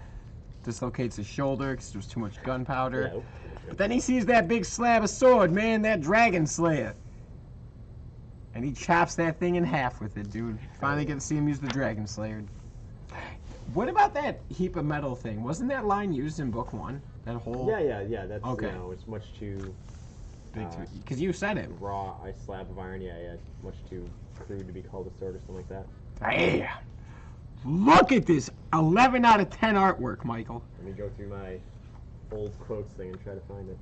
Dislocates his shoulder because there's too much gunpowder. Yeah, but then he sees that big slab of sword, man, that dragon slayer. And he chops that thing in half with it, dude. Finally get to see him use the Dragon Slayer. What about that heap of metal thing? Wasn't that line used in book 1? That whole... Yeah. That's, okay. You know, it's much too... big because you said it. Raw slab of iron, yeah. Much too crude to be called a sword or something like that. Hey, look at this 11 out of 10 artwork, Michael. Let me go through my old quotes thing and try to find it.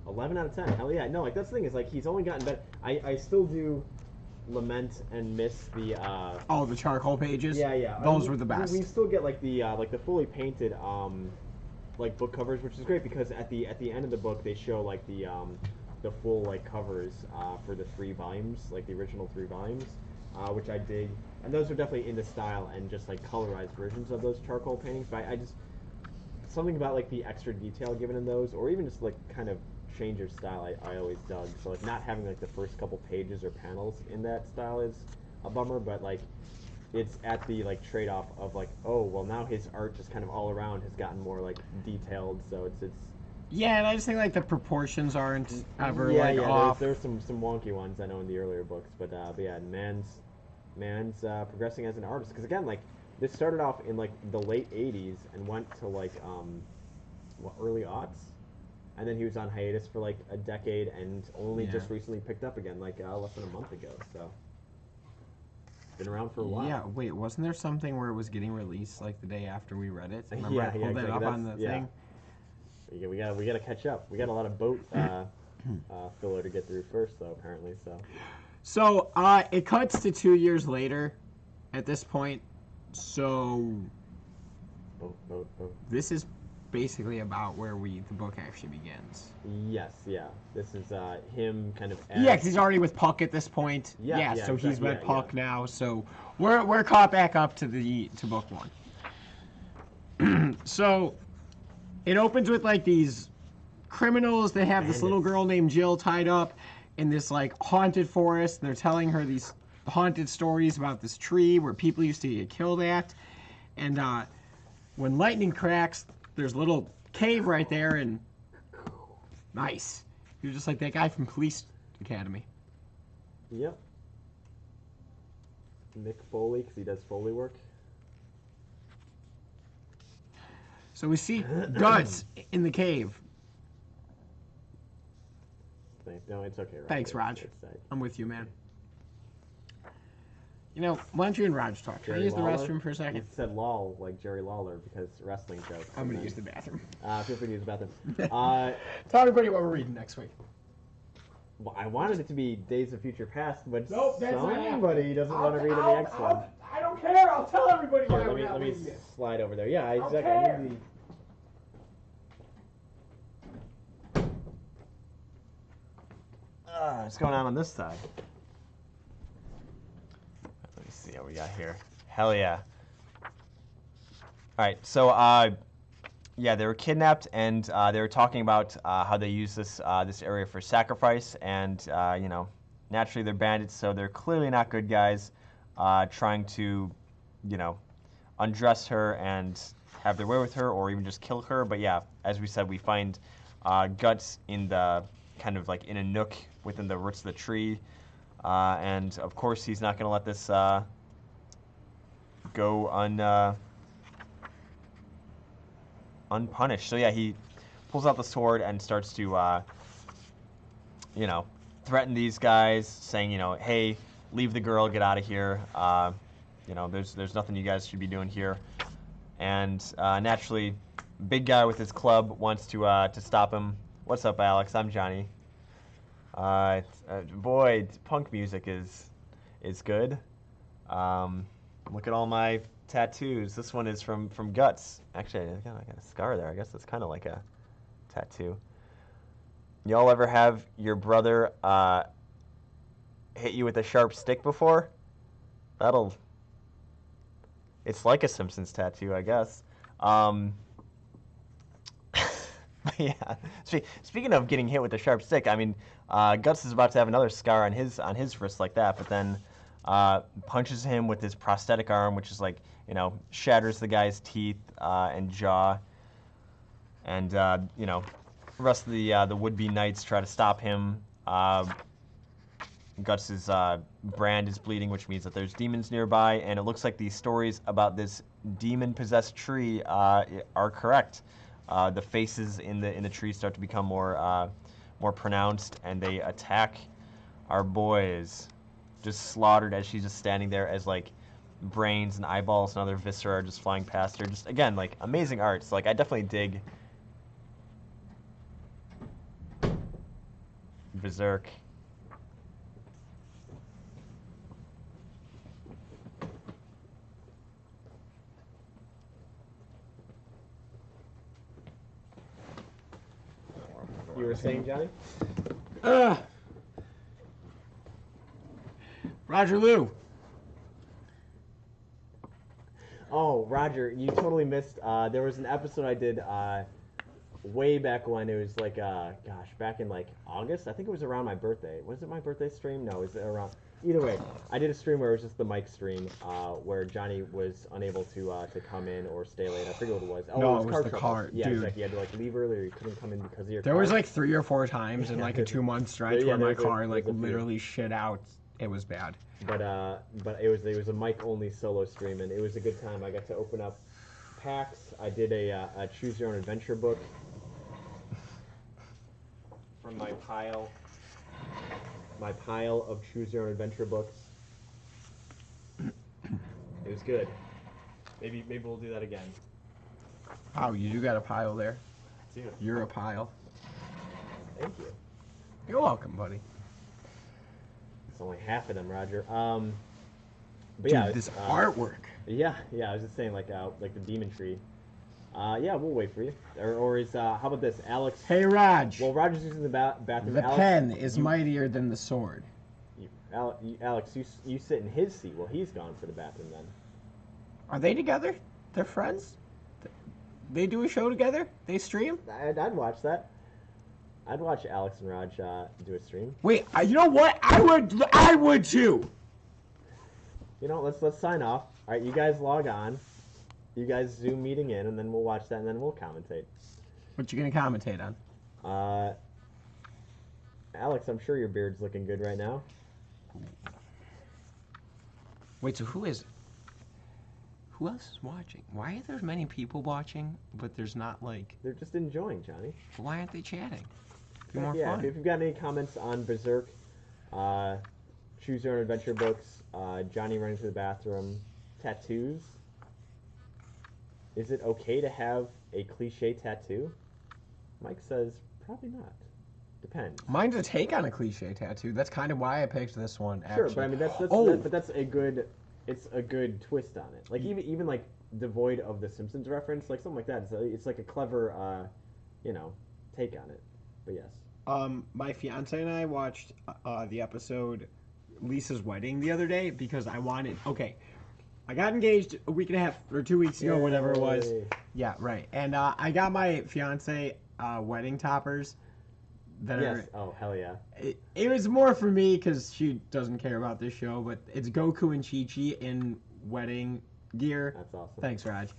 11 out of 10. Hell yeah. No, like, that's the thing is, like, he's only gotten better. I still do lament and miss the oh, the charcoal pages. Yeah. Those were the best. We still get like the fully painted like book covers, which is great because at the end of the book they show like the full like covers for the 3 volumes, like the original 3 volumes, which I dig. And those are definitely in the style and just like colorized versions of those charcoal paintings. But I just something about like the extra detail given in those, or even just like kind of change your style, I always dug. So like not having like the first couple pages or panels in that style is a bummer, but like it's at the like trade-off of like, oh well, now his art just kind of all around has gotten more like detailed, so it's yeah. And I just think like the proportions aren't ever like off. There's some wonky ones I know in the earlier books, but yeah, man's progressing as an artist, because again, like this started off in like the late 80s and went to like early aughts. And then he was on hiatus for like a decade and only just recently picked up again, like less than a month ago. So, been around for a while. Yeah, wait, wasn't there something where it was getting released like the day after we read it? Remember Yeah, I pulled that up on the thing? Yeah, we gotta catch up. We got a lot of boat filler to get through first, though, apparently. So it cuts to 2 years later at this point. So, boat. This is basically about where the book actually begins. Yes, yeah. This is him kind of. Yeah, because he's already with Puck at this point. Yeah, so exactly, he's with Puck now. So we're caught back up to book 1. So it opens with like these criminals. They have this little girl named Jill tied up in this like haunted forest. And they're telling her these haunted stories about this tree where people used to get killed at. And when lightning cracks, there's a little cave right there, and nice. You're just like that guy from Police Academy. Yep. Mick Foley, because he does Foley work. So we see Guts in the cave. No, it's okay, Raj. Thanks, Raj. I'm with you, man. You know, why don't you and Raj talk? Can I use the restroom for a second? You said lol like Jerry Lawler because wrestling jokes. I'm going to use the bathroom. Feel free to use the bathroom. Tell everybody what we're reading next week. Well, I wanted it to be Days of Future Past, but nope, somebody doesn't want to read the next one. I don't care. I'll tell everybody why Here, let me slide over there. Yeah, exactly. I need what's going on this side? Let me see what we got here. Hell yeah. All right, so yeah, they were kidnapped, and they were talking about how they use this area for sacrifice, and you know, naturally they're bandits, so they're clearly not good guys, trying to, you know, undress her and have their way with her, or even just kill her. But yeah, as we said, we find Guts in the kind of like in a nook within the roots of the tree, and of course he's not going to let this go unpunished. So yeah, he pulls out the sword and starts to, you know, threaten these guys, saying, you know, hey, leave the girl, get out of here. You know, there's nothing you guys should be doing here. And naturally, big guy with his club wants to stop him. What's up, Alex? I'm Johnny. Boy, punk music is good. Look at all my tattoos. This one is from Guts. Actually, I got a scar there. I guess that's kind of like a tattoo. Y'all ever have your brother hit you with a sharp stick before? It's like a Simpsons tattoo, I guess. Yeah. Speaking of getting hit with a sharp stick, I mean, Guts is about to have another scar on his wrist like that, but then punches him with his prosthetic arm, which is like, you know, shatters the guy's teeth and jaw. And you know, the rest of the would-be knights try to stop him. Guts's brand is bleeding, which means that there's demons nearby, and it looks like the stories about this demon-possessed tree are correct. The faces in the tree start to become more pronounced, and they attack our boys. Just slaughtered as she's just standing there, as like brains and eyeballs and other viscera are just flying past her. Just again, like amazing art. So like I definitely dig Berserk. You were saying, Johnny? Roger Lou. Oh, Roger, you totally missed. There was an episode I did way back when. It was like, gosh, back in like August. I think it was around my birthday. Was it my birthday stream? No, was it around? Either way, I did a stream where it was just the mic stream, where Johnny was unable to come in or stay late. I forget what it was. Oh, No, it was the troubles. car, Yeah, dude. exactly. You had to like leave early, or you couldn't come in because of your There car. was like 3 or 4 times in like a 2-month stretch Yeah, where my there's a- car like there's a few. literally shit out. It was bad. But it was a mic only solo stream, and it was a good time. I got to open up packs. I did a choose your own adventure book from my pile of choose your own adventure books. It was good. Maybe we'll do that again. Wow, you do got a pile there. Dude, You're a pile. thank you. You're welcome, buddy. It's only half of them, Roger. But Dude, yeah, this artwork. Yeah. I was just saying, like the demon tree. Yeah, we'll wait for you. Or is how about this, Alex? Hey, Raj. Well, Roger's using the bathroom. The Alex, pen is mightier than the sword. Alex, you sit in his seat. Well, he's gone for the bathroom then. Are they together? They're friends? They do a show together? They stream? I'd watch that. I'd watch Alex and Raj do a stream. Wait, you know what? I would too. You know, let's sign off. All right, you guys log on. You guys Zoom meeting in, and then we'll watch that, and then we'll commentate. What you gonna commentate on? Alex, I'm sure your beard's looking good right now. Wait, so who else is watching? Why are there many people watching, but there's not like? They're just enjoying, Johnny. Why aren't they chatting? Be more Yeah, fun. if you've got any comments on Berserk, choose your own adventure books, Johnny running to the bathroom, tattoos. Is it okay to have a cliche tattoo? Mike says probably not. Depends. Mine's a take on a cliche tattoo. That's kind of why I picked this one. Sure, Actually. but I mean Oh! that's a good. It's a good twist on it. Like even like devoid of the Simpsons reference, like something like that. It's like a clever, take on it. But yes. My fiance and I watched the episode Lisa's wedding the other day because I wanted. Okay, I got engaged a week and a half or 2 weeks ago, whatever it was. Yay. Yeah, right. And I got my fiance wedding toppers. That Yes. Oh hell yeah. it was more for me because she doesn't care about this show, but it's Goku and Chi-Chi in wedding gear. That's awesome. Thanks, Raj.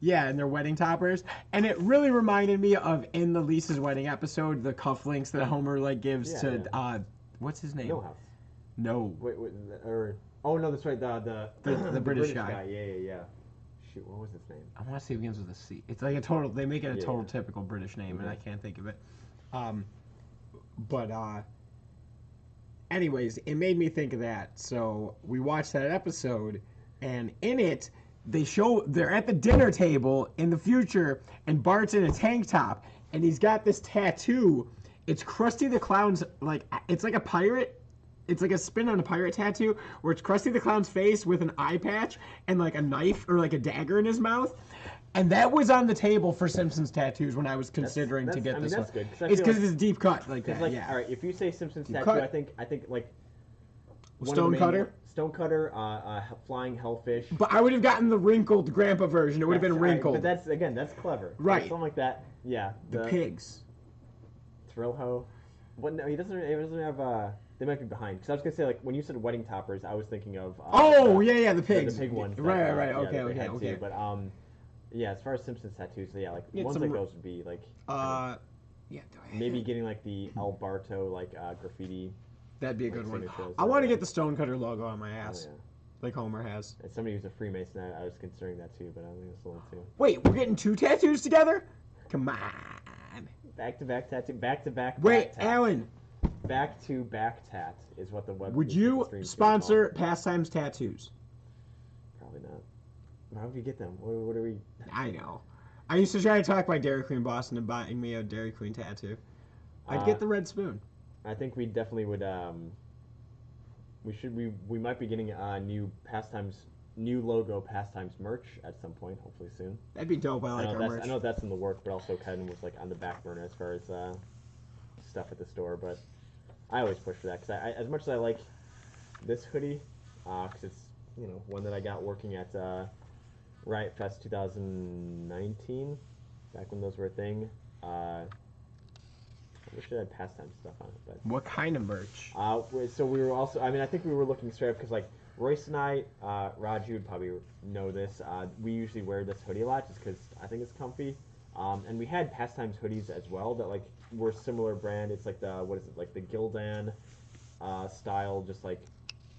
Yeah, and their wedding toppers, and it really reminded me of in the Lisa's wedding episode, the cufflinks that Homer like gives Yeah, to what's his name? Millhouse. No, Wait, or oh no, that's right. The British guy. Yeah. Shoot, what was his name? I want to say it begins with a C. It's like a total. They make it a Yeah. total typical British name, and I can't think of it. But anyways, it made me think of that. So we watched that episode, and in it, they're at the dinner table in the future, and Bart's in a tank top, and he's got this tattoo. It's Krusty the Clown's, like, it's like a pirate. It's like a spin on a pirate tattoo, where it's Krusty the Clown's face with an eye patch and like a knife or like a dagger in his mouth. And that was on the table for Simpsons tattoos when I was considering to get this that's one. good, 'cause I It's feel because like- it's deep cut like that. Like, Yeah. all right, if you say Simpsons tattoo, cut. I think like one of the Stonecutter? Stonecutter, flying hellfish. But I would have gotten the wrinkled grandpa version. It would have been All right, wrinkled. but that's clever. Right. Something like that. Yeah. The pigs. Thrill Ho. What? No, he doesn't. He doesn't have. They might be behind. Because I was gonna say, like, when you said wedding toppers, I was thinking of. The pigs. The pig ones. Right. Yeah, Okay. that they had Okay. too. But yeah, as far as Simpsons tattoos, yeah, like Get ones some like r- those would be like. Yeah. Do I have maybe it? getting like the Alberto like graffiti That'd be a like, good one. signatures, I want to yeah. get the Stonecutter logo on my Oh, ass, yeah. like Homer has. And somebody who's a Freemason, I was considering that too, but I don't think it's a little too. Wait, we're getting 2 tattoos together? Come on. Back-to-back tattoo, back-to-back. Wait, back tat. Alan, Back-to-back tat is what the web. would the you stream's gonna be sponsor called. Pastimes tattoos? Probably not. Why would we get them? What are we? I know. I used to try to talk my Dairy Queen boss into buying me a Dairy Queen tattoo. I'd get the red spoon. I think we definitely would. We might be getting a new logo Pastimes merch at some point, hopefully soon. That'd be dope. I like our merch. I know that's in the work, but also Ken was like on the back burner as far as stuff at the store. But I always push for that because as much as I like this hoodie, because it's one that I got working at Riot Fest 2019, back when those were a thing. I wish it had Pastime stuff on it, but What kind of merch? so we were also. I mean, I think we were looking straight up because like Royce and I, Raj, you would probably know this. We usually wear this hoodie a lot just because I think it's comfy. And we had Pastimes hoodies as well that like were similar brand. It's like the like the Gildan style, just like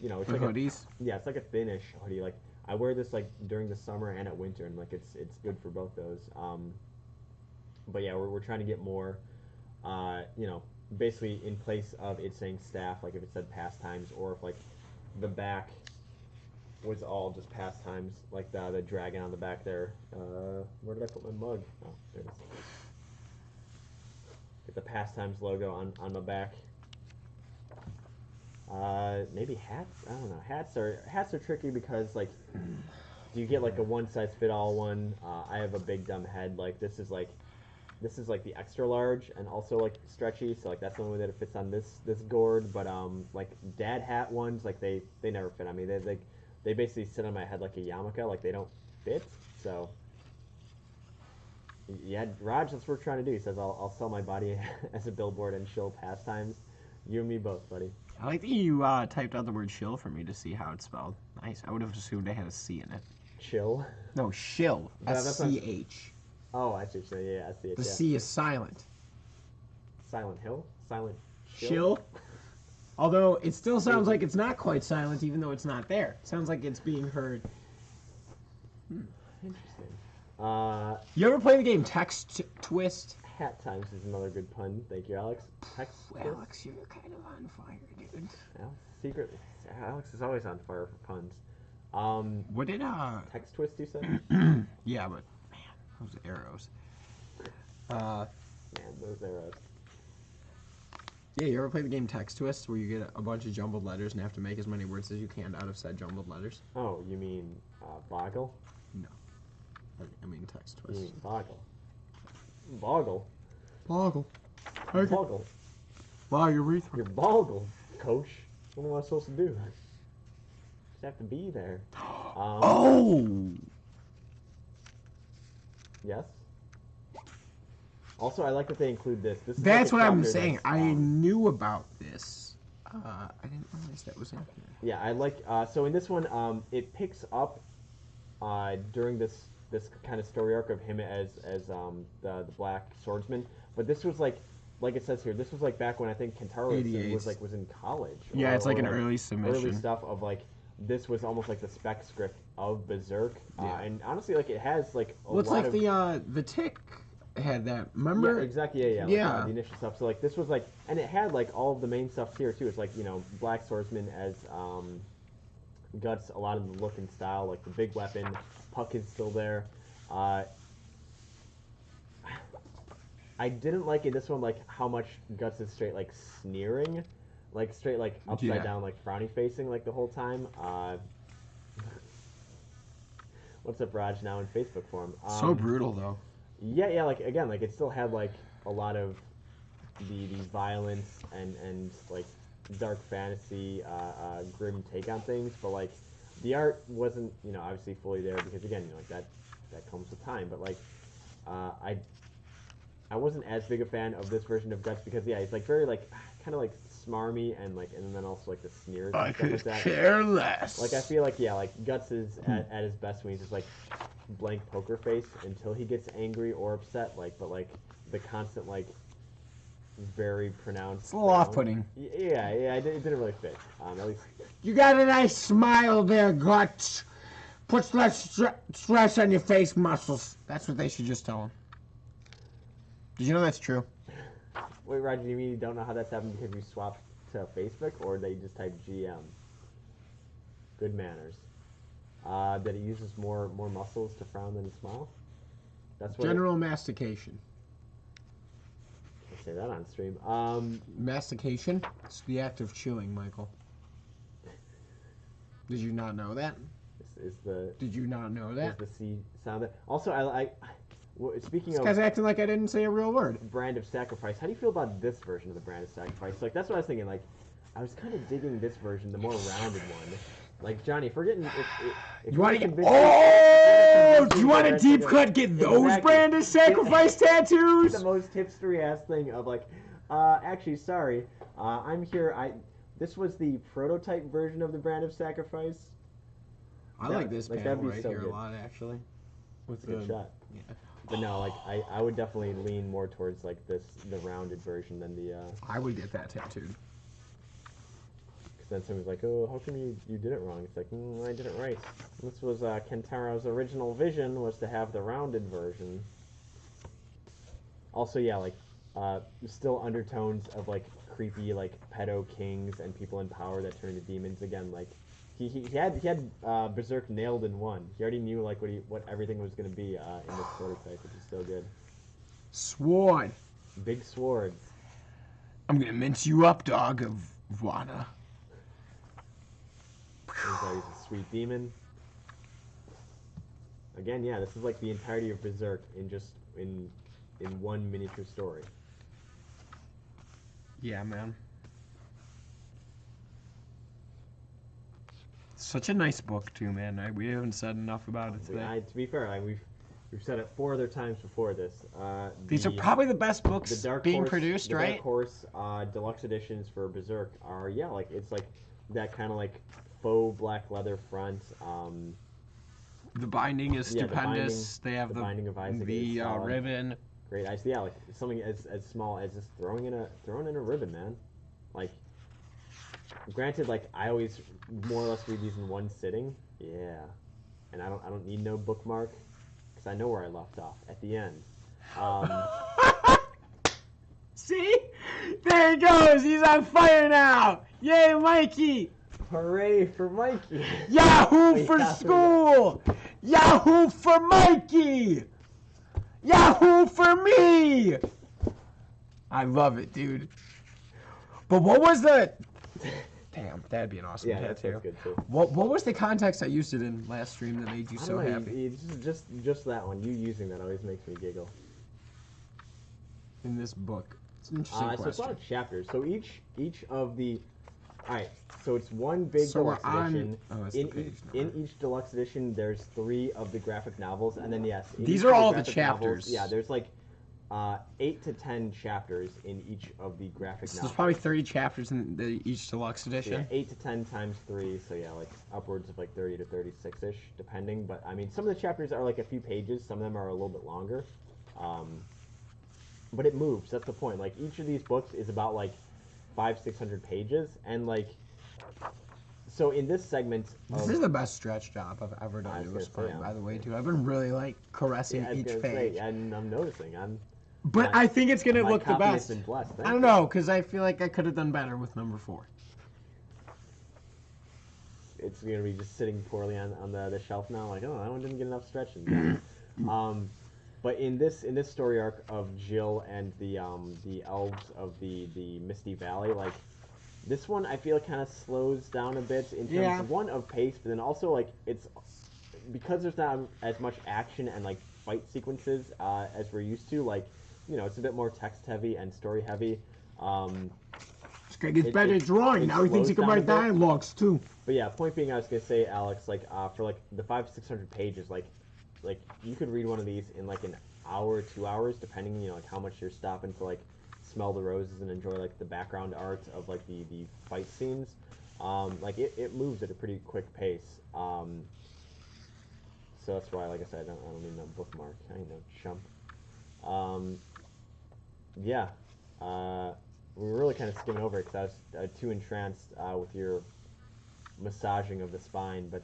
it's The like hoodies? it's like a thinnish hoodie. Like I wear this like during the summer and at winter, and like it's good for both those. But yeah, we're trying to get more. Basically in place of it saying staff, like if it said Pastimes, or if like the back was all just Pastimes, like the dragon on the back there. Where did I put my mug? Oh, there it is. Get the Pastimes logo on my back. Maybe hats. I don't know. Hats are tricky because like, do you get like a one size fit all one? I have a big dumb head. Like this is like the extra large and also like stretchy, so like that's the only way that it fits on this gourd. But like dad hat ones, like they never fit on me. They basically sit on my head like a yarmulke, like they don't fit. So yeah, Raj, that's what we're trying to do. He says I'll sell my body as a billboard and shill Pastimes. You and me both, buddy. I like that you typed out the word shill for me to see how it's spelled. Nice. I would have assumed it had a C in it. Chill. No, shill. That's not- S-C-H. Oh, I see what you're saying. Yeah, I see it. The Yeah. C is silent. Silent Hill. Silent Shill. Although it still sounds like it's not quite silent, even though it's not there. It sounds like it's being heard. Interesting. You ever play the game Text Twist? Hat times is another good pun. Thank you, Alex. Text. Alex, you're kind of on fire, dude. Secretly, Alex is always on fire for puns. What did Text twist, you said? Yeah, but man, those arrows. Man, those arrows. Yeah, you ever play the game Text Twist, where you get a bunch of jumbled letters and have to make as many words as you can out of said jumbled letters? Oh, you mean boggle? No, I mean Text You Twist. mean boggle? Boggle. Boggle. Boggle. Wow, you're urethra. You're boggle, coach. What am I supposed to do? Just have to be there. Oh. Yes. Also, I like that they include this. This is That's like what a I'm chapter saying. that's, I knew about this. I didn't realize that was in here. Yeah, I like. So in this one, it picks up during this kind of story arc of him as the black swordsman. But this was like it says here, this was like back when I think Kentaro was in college. Yeah, it's like an early submission. Early stuff of like this was almost like the spec script of Berserk. Yeah. And honestly, like it has like a Well, it's lot like of the Tick had that. Remember? Yeah, exactly. Yeah. Yeah. The initial stuff. So like this was like, and it had like all of the main stuff here too. It's like Black Swordsman as Guts. A lot of the look and style, like the big weapon. Puck is still there. I didn't like in this one like how much Guts is straight like sneering, like straight like upside down like frowny facing like the whole time. What's up, Raj? Now in Facebook form. So brutal though. Yeah, like again, like it still had like a lot of the violence and like dark fantasy, grim take on things, but like the art wasn't obviously fully there because again like that comes with time. But like I wasn't as big a fan of this version of Guts because yeah, it's like very like kind of like smarmy and then also like the sneers. I and stuff could like that. care less. Like I feel like like Guts is at his best when he's just like blank poker face until he gets angry or upset. Like but like the constant like very pronounced. It's a little off-putting. Yeah, it didn't really fit. At least You got a nice smile there, Guts. Puts less stress on your face muscles. That's what they should just tell him. Did you know that's true? wait, Roger, you mean you don't know how that's happened because you swapped to Facebook, or they just typed GM? Good manners. That it uses more muscles to frown than to smile. That's what. General mastication. Say that on stream. Mastication? It's the act of chewing, Michael. Did you not know that? Is the. Did you not know that? Is the C sound? Also, speaking This of. guy's acting like I didn't say a real word. Brand of Sacrifice. How do you feel about this version of the Brand of Sacrifice? Like, that's what I was thinking. Like, I was kind of digging this version, the more rounded one. Like, Johnny, forgetting if you want to get? Do you want a deep cut? Get those Brand of Sacrifice tattoos? The most hipstery ass thing of like, actually, sorry, I'm here. This was the prototype version of the Brand of Sacrifice. I like this panel right so here good. a lot, actually. With Good shot. Yeah. But no, like I would definitely lean more towards like the rounded version than the. I would get that tattooed. Because then someone's like, oh, how come you did it wrong? It's like, I did it right. This was Kentaro's original vision, was to have the rounded version. Also, yeah, like still undertones of like creepy like pedo kings and people in power that turn into demons again. Like he had Berserk nailed in one. He already knew like what everything was gonna be in this prototype, which is so good. Sword. Big swords. I'm gonna mince you up, dog of Vana. He's always a sweet demon. Again, yeah, this is like the entirety of Berserk in one miniature story. Yeah, man. Such a nice book too, man. We haven't said enough about it today. To be fair, we've said it 4 other times before this. These are probably the best books being produced, the right? Dark Horse deluxe editions for Berserk are like it's like that kind of like faux black leather front. The binding is stupendous. They have the binding of Isaac the ribbon. Great, yeah, like something as small as just throwing in a ribbon, man. Like, granted, like I always more or less read these in one sitting. Yeah, and I don't need no bookmark because I know where I left off at the end. See, there he goes. He's on fire now. Yay, Mikey! Hooray for Mikey! Yahoo for school! Yahoo for Mikey! Yahoo for me! I love it, dude. But what was the... Damn, that'd be an awesome tattoo. That's good too. What was the context I used it in last stream that made you so happy? Just that one. You using that always makes me giggle. In this book. It's an interesting question. So it's a lot of chapters. So each of the... Alright, so it's one big deluxe edition. In each deluxe edition, there's 3 of the graphic novels, and then yes, these are all the chapters. Novels, there's like 8 to 10 chapters in each of the graphic novels. There's probably 30 chapters in each deluxe edition. Yeah, 8 to 10 times 3, so yeah, like upwards of like 30 to 36-ish, depending. But I mean, some of the chapters are like a few pages, some of them are a little bit longer. But it moves. That's the point. Like each of these books is about like 500-600 pages, and like so in this segment this is the best stretch job I've ever done. It was fun, by the way, too. I've been really like caressing each page. And I'm noticing. But I think it's gonna look the best. Been blessed. I don't know, because I feel like I could have done better with number 4. It's gonna be just sitting poorly on the shelf now. Like, oh, that one didn't get enough stretching. But in this story arc of Jill and the elves of the Misty Valley, like this one I feel kind of slows down a bit in terms of one of pace, but then also like it's because there's not as much action and like fight sequences as we're used to. Like, you know, it's a bit more text heavy and story heavy. This guy gets better at drawing. Now he thinks he can write dialogues too. But yeah, point being, I was gonna say, Alex, like for like the 500-600 pages, like you could read one of these in like an hour, 2 hours, depending, you know, like how much you're stopping to like smell the roses and enjoy like the background art of like the fight scenes. Like it moves at a pretty quick pace. So that's why, like I said, I don't need no bookmark. I ain't no chump. Yeah, we were really kind of skimming over it because I was too entranced with your massaging of the spine. But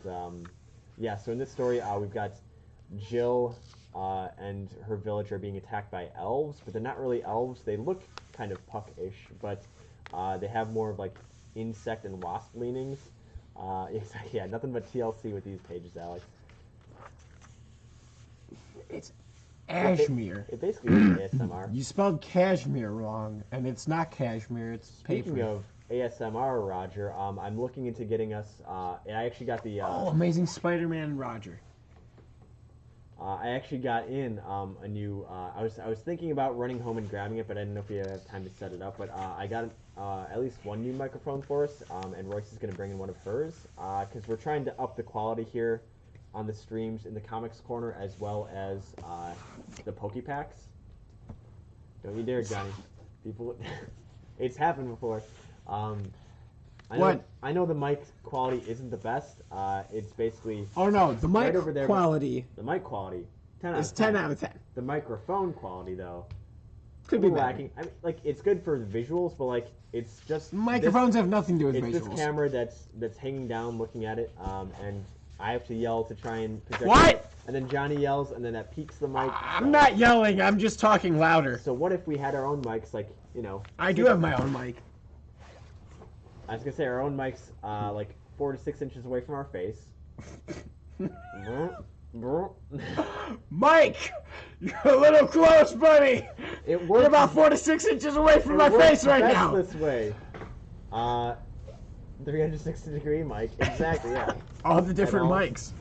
yeah, so in this story, we've got Jill and her village are being attacked by elves, but they're not really elves. They look kind of puck-ish, but they have more of like insect and wasp leanings. Yeah, nothing but TLC with these pages, Alex. It's Ashmere. It basically is ASMR. You spelled cashmere wrong, and it's not cashmere, it's Speaking paper. of ASMR, Roger, I'm looking into getting us. I actually got the. Oh, Amazing Spider-Man Roger. I actually got in a new. I was thinking about running home and grabbing it, but I didn't know if we had time to set it up. But I got at least one new microphone for us, and Royce is going to bring in one of hers because we're trying to up the quality here on the streams in the comics corner as well as the Pokepacks. Don't you dare, Johnny. People, it's happened before. I know the mic quality isn't the best. It's basically Oh no, the mic right over there, quality the mic quality 10 out is of 10. 10 out of 10. The microphone quality though Could be lacking. I mean, like it's good for the visuals, but like it's just Microphones have nothing to do with it's visuals. this camera that's hanging down, looking at it, and I have to yell to try and project What? it, and then Johnny yells, and then that peaks the mic. I'm not yelling, I'm just talking louder. So what if we had our own mics, like I do have my own mic. I was gonna say our own mics, like 4 to 6 inches away from our face. Mike! You're a little close, buddy! It works. You're about 4 to 6 inches away from my face right best now! this way. 360-degree mic. Exactly, yeah. All the different all. mics.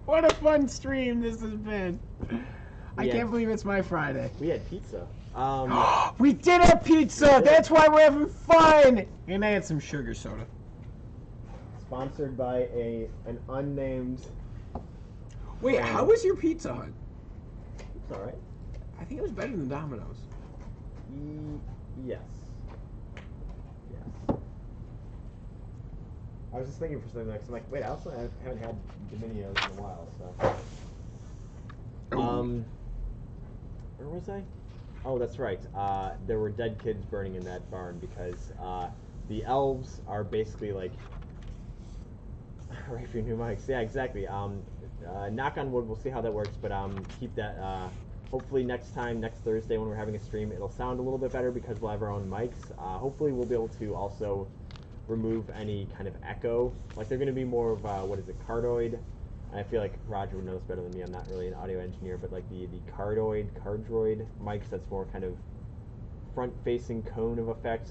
What a fun stream this has been. I Yeah. can't believe it's my Friday. We had pizza. We did have pizza! That's why we're having fun! And I had some sugar soda. Sponsored by an unnamed. Wait, how was your Pizza Hut? It's all right. I think it was better than Domino's. Yes. Yes. I was just thinking for something like, I'm like, wait, I also haven't had Dominios in a while, so. Where was I? Oh, that's right. There were dead kids burning in that barn because the elves are basically like. Right for your new mics. Yeah, exactly. Knock on wood. We'll see how that works, but keep that. Hopefully next Thursday when we're having a stream, it'll sound a little bit better because we'll have our own mics. Hopefully we'll be able to also remove any kind of echo. Like they're going to be more of cardioid. I feel like Roger would know this better than me. I'm not really an audio engineer, but like the cardioid mics, that's more kind of front-facing cone of effect,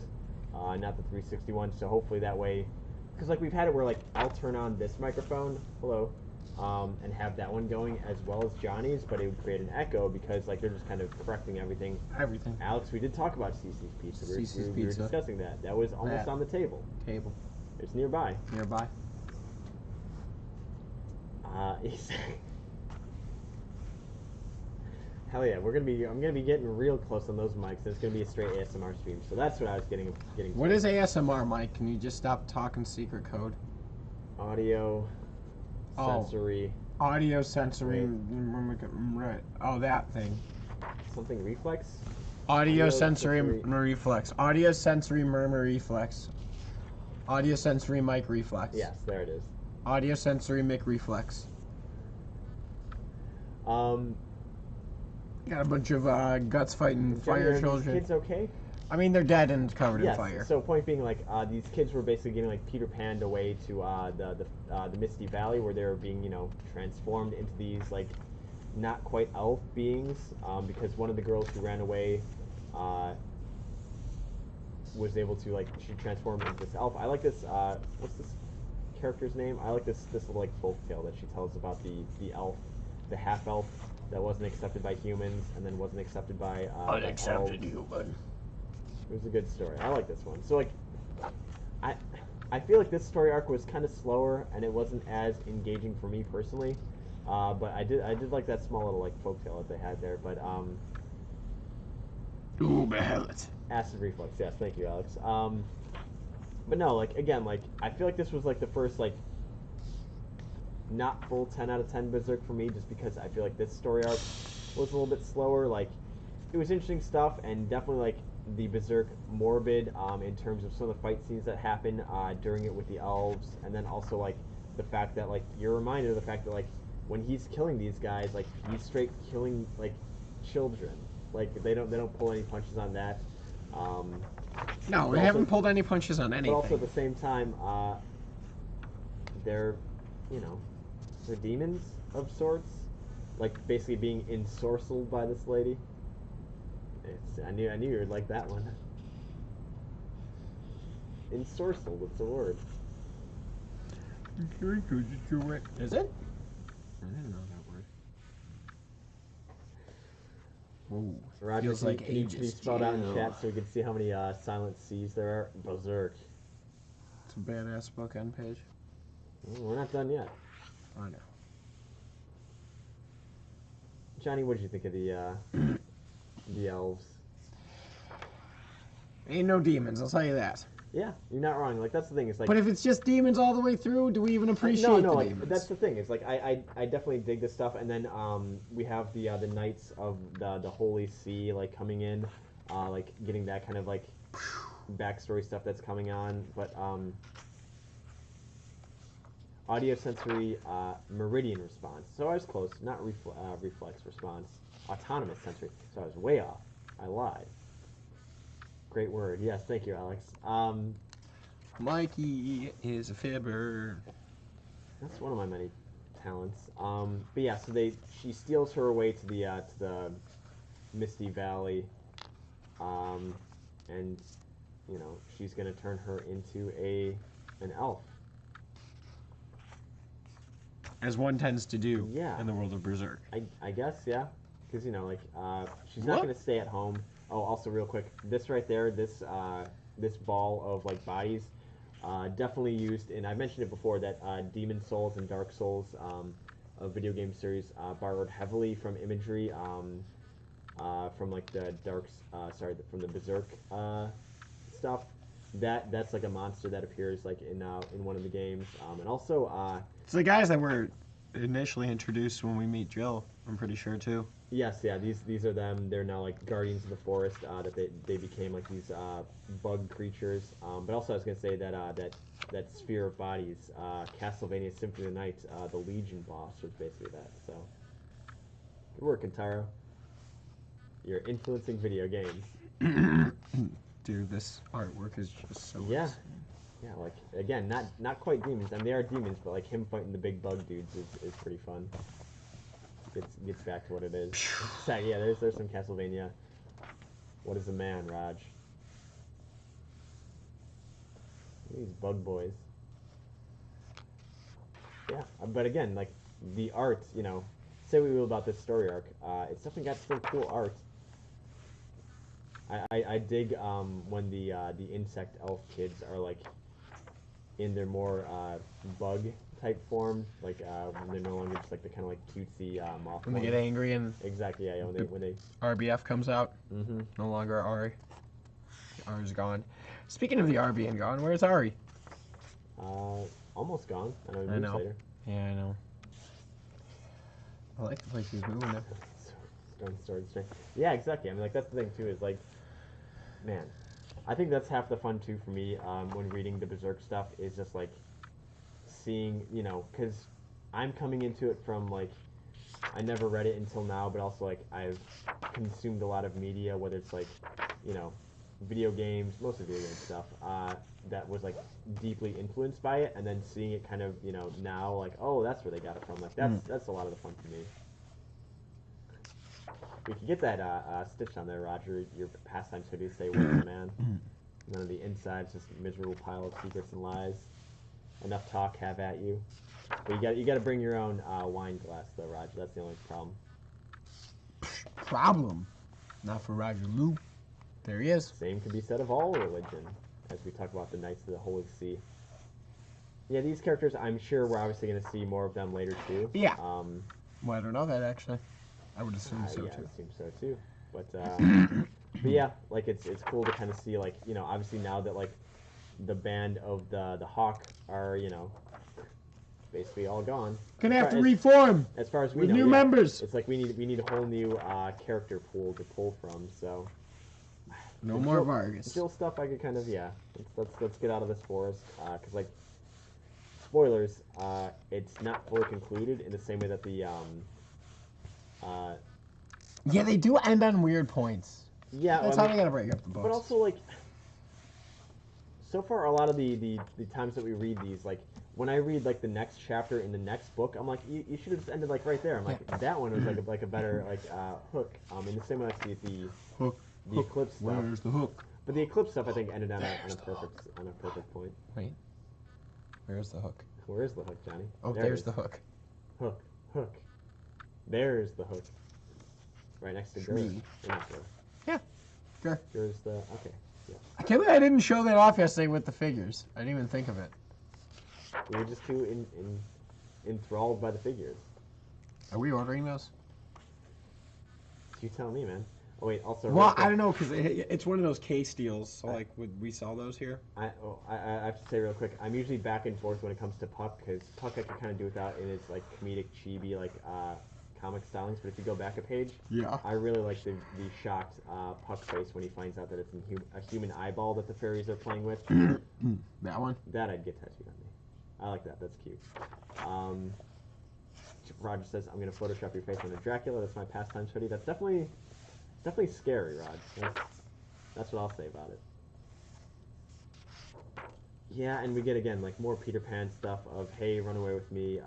not the 361. So hopefully that way. Because like we've had it where like I'll turn on this microphone, hello, and have that one going as well as Johnny's, but it would create an echo because like they're just kind of correcting everything. Everything. Alex, we did talk about CC's Pizza. We were discussing that. That was almost on the table. It's nearby. Nearby. Hell yeah, I'm gonna be getting real close on those mics. It's gonna be a straight ASMR stream. So that's what I was getting. What is ASMR, Mike? Can you just stop talking secret code? Audio, sensory. Audio, sensory, right. Oh, that thing. Something reflex. Audio, sensory, reflex. Audio, sensory, murmur, reflex. Audio, sensory, mic, reflex. Yes, there it is. Audio, sensory, mic, reflex. Got a bunch of guts fighting fire children. Kids okay? I mean, they're dead and covered in fire. So point being, like these kids were basically getting like Peter Panned away to the Misty Valley, where they were being transformed into these like not quite elf beings, because one of the girls who ran away was able to she transformed into this elf. I like this. What's this character's name? I like this little like folk tale that she tells about the elf, the half elf that wasn't accepted by humans and then wasn't accepted by unaccepted human. It was a good story. I like this one. So like, I feel like this story arc was kind of slower and it wasn't as engaging for me personally, but I did like that small little like folktale that they had there. But acid reflux. Yes, thank you, Alex. But no, like again, like I feel like this was like the first like not full 10 out of 10 Berserk for me, just because I feel like this story arc was a little bit slower. Like it was interesting stuff, and definitely like the Berserk morbid in terms of some of the fight scenes that happen during it with the elves, and then also like the fact that like you're reminded of the fact that like when he's killing these guys, like he's straight killing like children. Like they don't pull any punches on that. No, we but haven't also- pulled any punches on But anything. also at the same time, they're, you know, they're demons of sorts, like basically being ensorcelled by this lady. I knew you would like that one. Ensorcelled, it's a word. Is it? I didn't know that word. Whoa. Roger, Feels like can you ages. spell it out in too. chat so we can see how many silent C's there are? Berserk. It's a badass bookend page. Well, we're not done yet. I know. Johnny, what did you think of the elves? Ain't no demons, I'll tell you that. Yeah, you're not wrong. Like that's the thing. It's like, But if it's just demons all the way through, do we even appreciate no, the like demons? that's the thing. It's like I definitely dig this stuff, and then we have the Knights of the Holy See like coming in, like getting that kind of like backstory stuff that's coming on. But audio sensory meridian response. So I was close, not reflex response. Autonomous sensory. So I was way off. I lied. Great word. Yes, thank you, Alex. Mikey is a fibber. That's one of my many talents. But yeah, so she steals her way to the Misty Valley, and you know she's gonna turn her into an elf. As one tends to do Yeah. in the world of Berserk. I guess, yeah, because you know like she's not What? gonna stay at home. Oh, also real quick, this right there, this ball of like bodies, definitely used, and I mentioned it before that Demon Souls and Dark Souls, a video game series, borrowed heavily from imagery from like the from the Berserk stuff. That's like a monster that appears like in one of the games, and also It's the guys that were initially introduced when we meet Jill, I'm pretty sure too. yes, yeah, these are them. They're now like guardians of the forest. That they became like these bug creatures. But also I was gonna say that that sphere of bodies, Castlevania Symphony of the Night, the Legion boss was basically that. So good work, Kentaro. You're influencing video games. Dude, this artwork is just so Yeah. insane. Yeah, like again, not quite demons. I mean, they are demons, but like him fighting the big bug dudes is pretty fun. Gets back to what it is. So, yeah, there's some Castlevania. What is a man, Raj? These bug boys. Yeah, but again, like the art, you know, say what we will about this story arc, it's definitely got some cool art. I dig when the insect elf kids are like in their more bug type form, like when they're no longer just like the kind of like cutesy moth. When they get angry and Exactly, yeah, when they. RBF comes out, Mm-hmm. no longer Ari. Ari's gone. Speaking of the R being gone, where's Ari? Almost gone. I know. I know. Later. Yeah, I know. I like the place he's moving it. Story. Yeah, exactly. I mean, like that's the thing too. Is like, man, I think that's half the fun too for me when reading the Berserk stuff is just like seeing, you know, because I'm coming into it from like I never read it until now, but also like I've consumed a lot of media, whether it's like, you know, video games, mostly video game stuff, that was like deeply influenced by it, and then seeing it kind of, you know, now like, oh, that's where they got it from. Like that's a lot of the fun for me. We could get that stitch on there, Roger. Your Pastimes hoodie say "What's a man?" None of the insides, just a miserable pile of secrets and lies. Enough talk, have at you. But you got to bring your own wine glass, though, Roger. That's the only problem. Problem. Not for Roger Lou. There he is. Same could be said of all religion, as we talk about the Knights of the Holy See. Yeah, these characters, I'm sure we're obviously going to see more of them later, too. Yeah. Well, I don't know that, actually. I would assume so, yeah, too. I assume so, too. But yeah, like, it's cool to kind of see, like, you know, obviously now that, like, the band of the Hawk are, you know, basically all gone. Gonna have to reform as far as we with know, new yeah. members. It's like we need a whole new character pool to pull from. So No the more Jill, Vargas. Jill stuff I could kind of let's get out of this forest because like spoilers, it's not fully concluded in the same way that the Yeah, they do end on weird points. yeah, That's how they gotta break up the books. but also like so far a lot of the times that we read these, like when I read like the next chapter in the next book, I'm like you should have just ended like right there. I'm like that one was like a better like hook. In the same way I see the Hook. The Eclipse stuff. Where's the hook? But the Eclipse stuff I think ended on a perfect point. Wait. Where's the hook? Where is the hook, Johnny? Oh, there's the hook. Hook. There's the hook. Right next to Gur. Yeah. Gur. Gur's the okay. Yeah. I can't believe I didn't show that off yesterday with the figures. I didn't even think of it. We were just too enthralled by the figures. Are we ordering those? You tell me, man. Oh wait, also. Well, I don't know because it's one of those case deals. So like, would we sell those here? I have to say real quick. I'm usually back and forth when it comes to Puck because Puck I can kind of do without in its like comedic chibi like comic stylings. But if you go back a page, yeah, I really like the shocked Puck face when he finds out that it's a human eyeball that the fairies are playing with. That one. That I'd get tattooed on me. I like that. That's cute. Roger says I'm gonna Photoshop your face on a Dracula. That's my Pastimes hoodie. That's definitely scary, Rod. That's what I'll say about it. Yeah, and we get again like more Peter Pan stuff of hey, run away with me.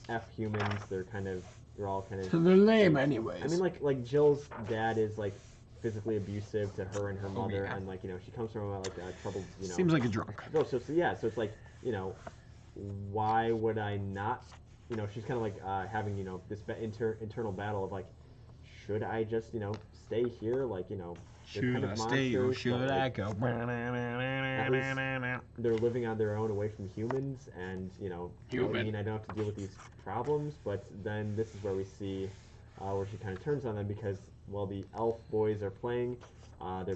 F humans. They're all kind of. They're lame, anyways. I mean, like Jill's dad is like physically abusive to her and her mother, yeah. and like she comes from like a troubled Seems like a drunk. No, so it's like why would I not? She's kind of like having this internal battle of like, should I just stay here? Like should kind of I stay or should I go? At least they're living on their own away from humans, and I don't have to deal with these problems. But then this is where we see where she kind of turns on them because while the elf boys are playing, they're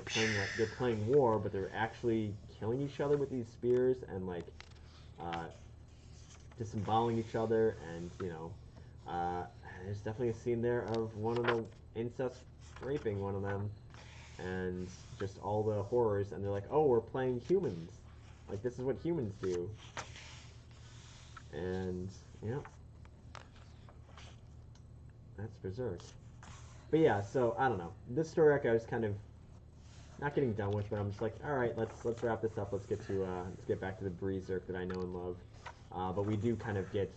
playing war, but they're actually killing each other with these spears and like disemboweling each other, and there's definitely a scene there of one of the incest raping one of them, and just all the horrors, and they're like, oh, we're playing humans, like this is what humans do, and that's Berserk. But yeah, so I don't know, this story arc I was kind of not getting done with, but I'm just like, all right, let's wrap this up. Let's get back to the Berserk that I know and love. But we do kind of get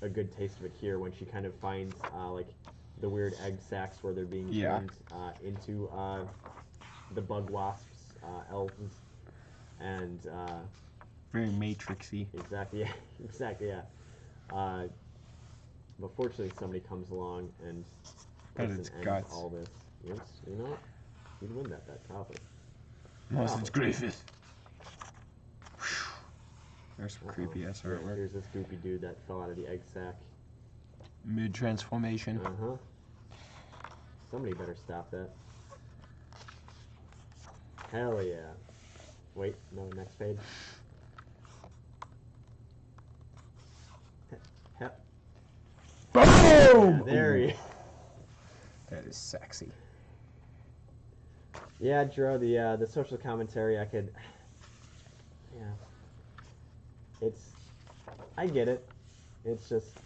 a good taste of it here when she kind of finds like the weird egg sacs where they're being turned into the bug wasps, elves, and very matrixy. Exactly, yeah. But fortunately, somebody comes along and ends all this. Yes, you know what? You'd win that bet probably. Unless it's Griffith. There's some creepy ass artwork. Here's this goopy dude that fell out of the egg sack. Mid transformation. Somebody better stop that. Hell yeah. Wait, no, next page. Boom! Yeah, there you. That is sexy. Yeah, Drew, the social commentary I could. Yeah. I get it. It's just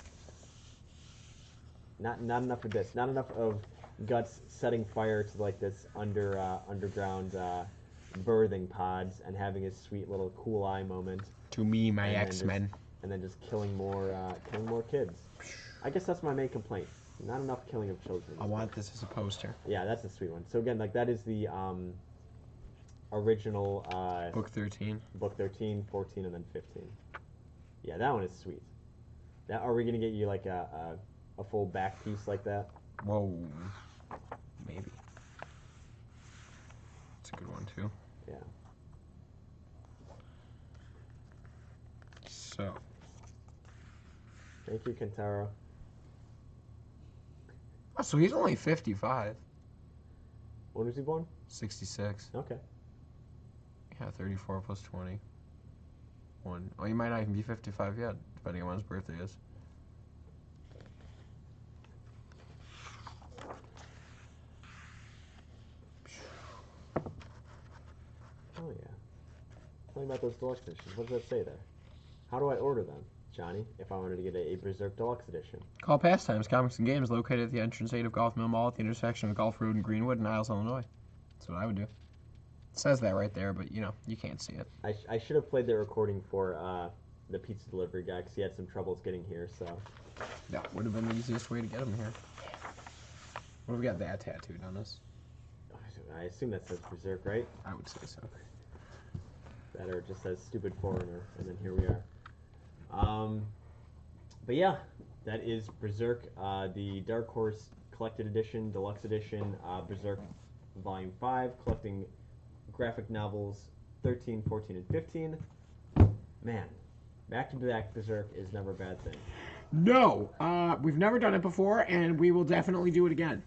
not enough of this. Not enough of Guts setting fire to like this underground birthing pods and having his sweet little cool eye moment. To me, my X-Men. And then just killing more kids. I guess that's my main complaint. Not enough killing of children. I want this as a poster. Yeah, that's a sweet one. So again, like that is the original book 13. Book 13, 14, and then 15. Yeah, that one is sweet. Now, are we gonna get you like a full back piece like that? Whoa, maybe. It's a good one too. Yeah. So. Thank you, Kentaro. Oh, so he's only 55. When was he born? 66. Okay. Yeah, 34 plus 20. 1. Oh, he might not even be 55 yet. depending on when his birthday is. Oh yeah. Tell me about those deluxe editions. What does that say there? How do I order them, Johnny, if I wanted to get a Berserk Deluxe Edition? Call Pastimes Comics and Games, located at the entrance 8 of Golf Mill Mall at the intersection of Golf Road and Greenwood in Niles, Illinois. That's what I would do. It says that right there, but, you know, you can't see it. I should have played the recording for the pizza delivery guy because he had some troubles getting here, so... That would have been the easiest way to get him here. What have we got that tattooed on us? I assume that says Berserk, right? I would say so. That or it just says stupid foreigner, and then here we are. But yeah, that is Berserk, the Dark Horse Collected Edition, Deluxe Edition, Berserk Volume 5, collecting graphic novels 13, 14, and 15. Man, back-to-back Berserk is never a bad thing. No, we've never done it before, and we will definitely do it again.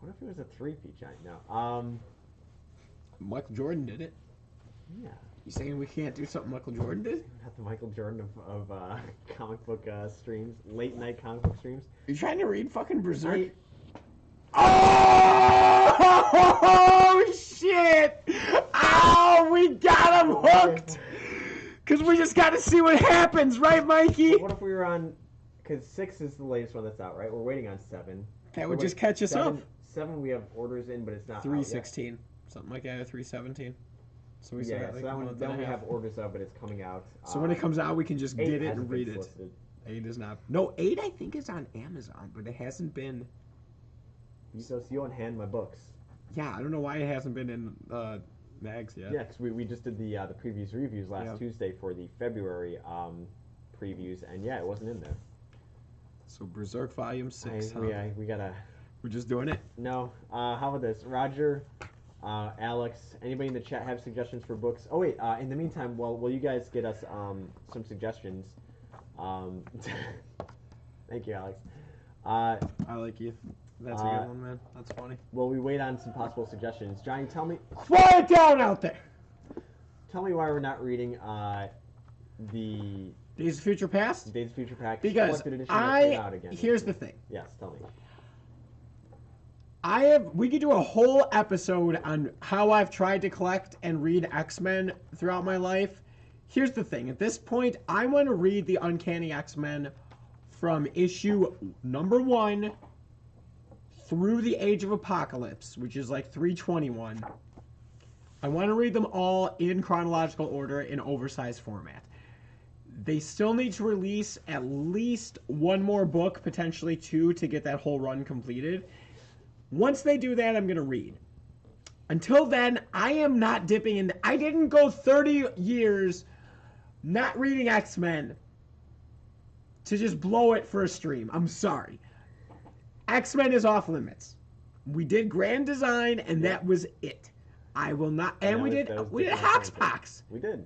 What if it was a three-peat giant? No. Michael Jordan did it. Yeah. You saying we can't do something Michael Jordan did? Not the Michael Jordan of comic book streams, late night comic book streams. Are you trying to read fucking Berserk? Oh shit! Oh, we got him hooked! Because we just got to see what happens, right, Mikey? What if we were on... Because 6 is the latest one that's out, right? We're waiting on 7. That would just catch us up. 7 we have orders in, but it's not 316. Something like that, or 317. So we yeah, got, like, so that one, then we have have orders of, but it's coming out. So when it comes out, we can just get it and read it. Solicited. 8 is not. No, 8 I think is on Amazon, but it hasn't been. So you don't hand my books. Yeah, I don't know why it hasn't been in mags yet. Yeah, because we just did the previews reviews last Tuesday for the February previews, and yeah, it wasn't in there. So Berserk Volume 6. We gotta. We're just doing it. No. How about this, Roger? Alex, anybody in the chat have suggestions for books? Oh wait, in the meantime, while you guys get us some suggestions, thank you, Alex. I like you. That's a good one, man. That's funny. While we wait on some possible suggestions, Johnny, tell me. Quiet down out there. Tell me why we're not reading the Days of Future Past. Days of Future Past Because collected edition that came out again. Here's the thing. Yes, tell me. We could do a whole episode on how I've tried to collect and read X-Men throughout my life. Here's the thing. At this point, I want to read the Uncanny X-Men from issue number 1 through the Age of Apocalypse, which is like 321. I want to read them all in chronological order in oversized format. They still need to release at least one more book, potentially 2, to get that whole run completed. Once they do that, I'm going to read. Until then, I am not dipping in. I didn't go 30 years not reading X-Men to just blow it for a stream. I'm sorry. X-Men is off limits. We did Grand Design, and that was it. I will not. And we did Hoxpox. We did.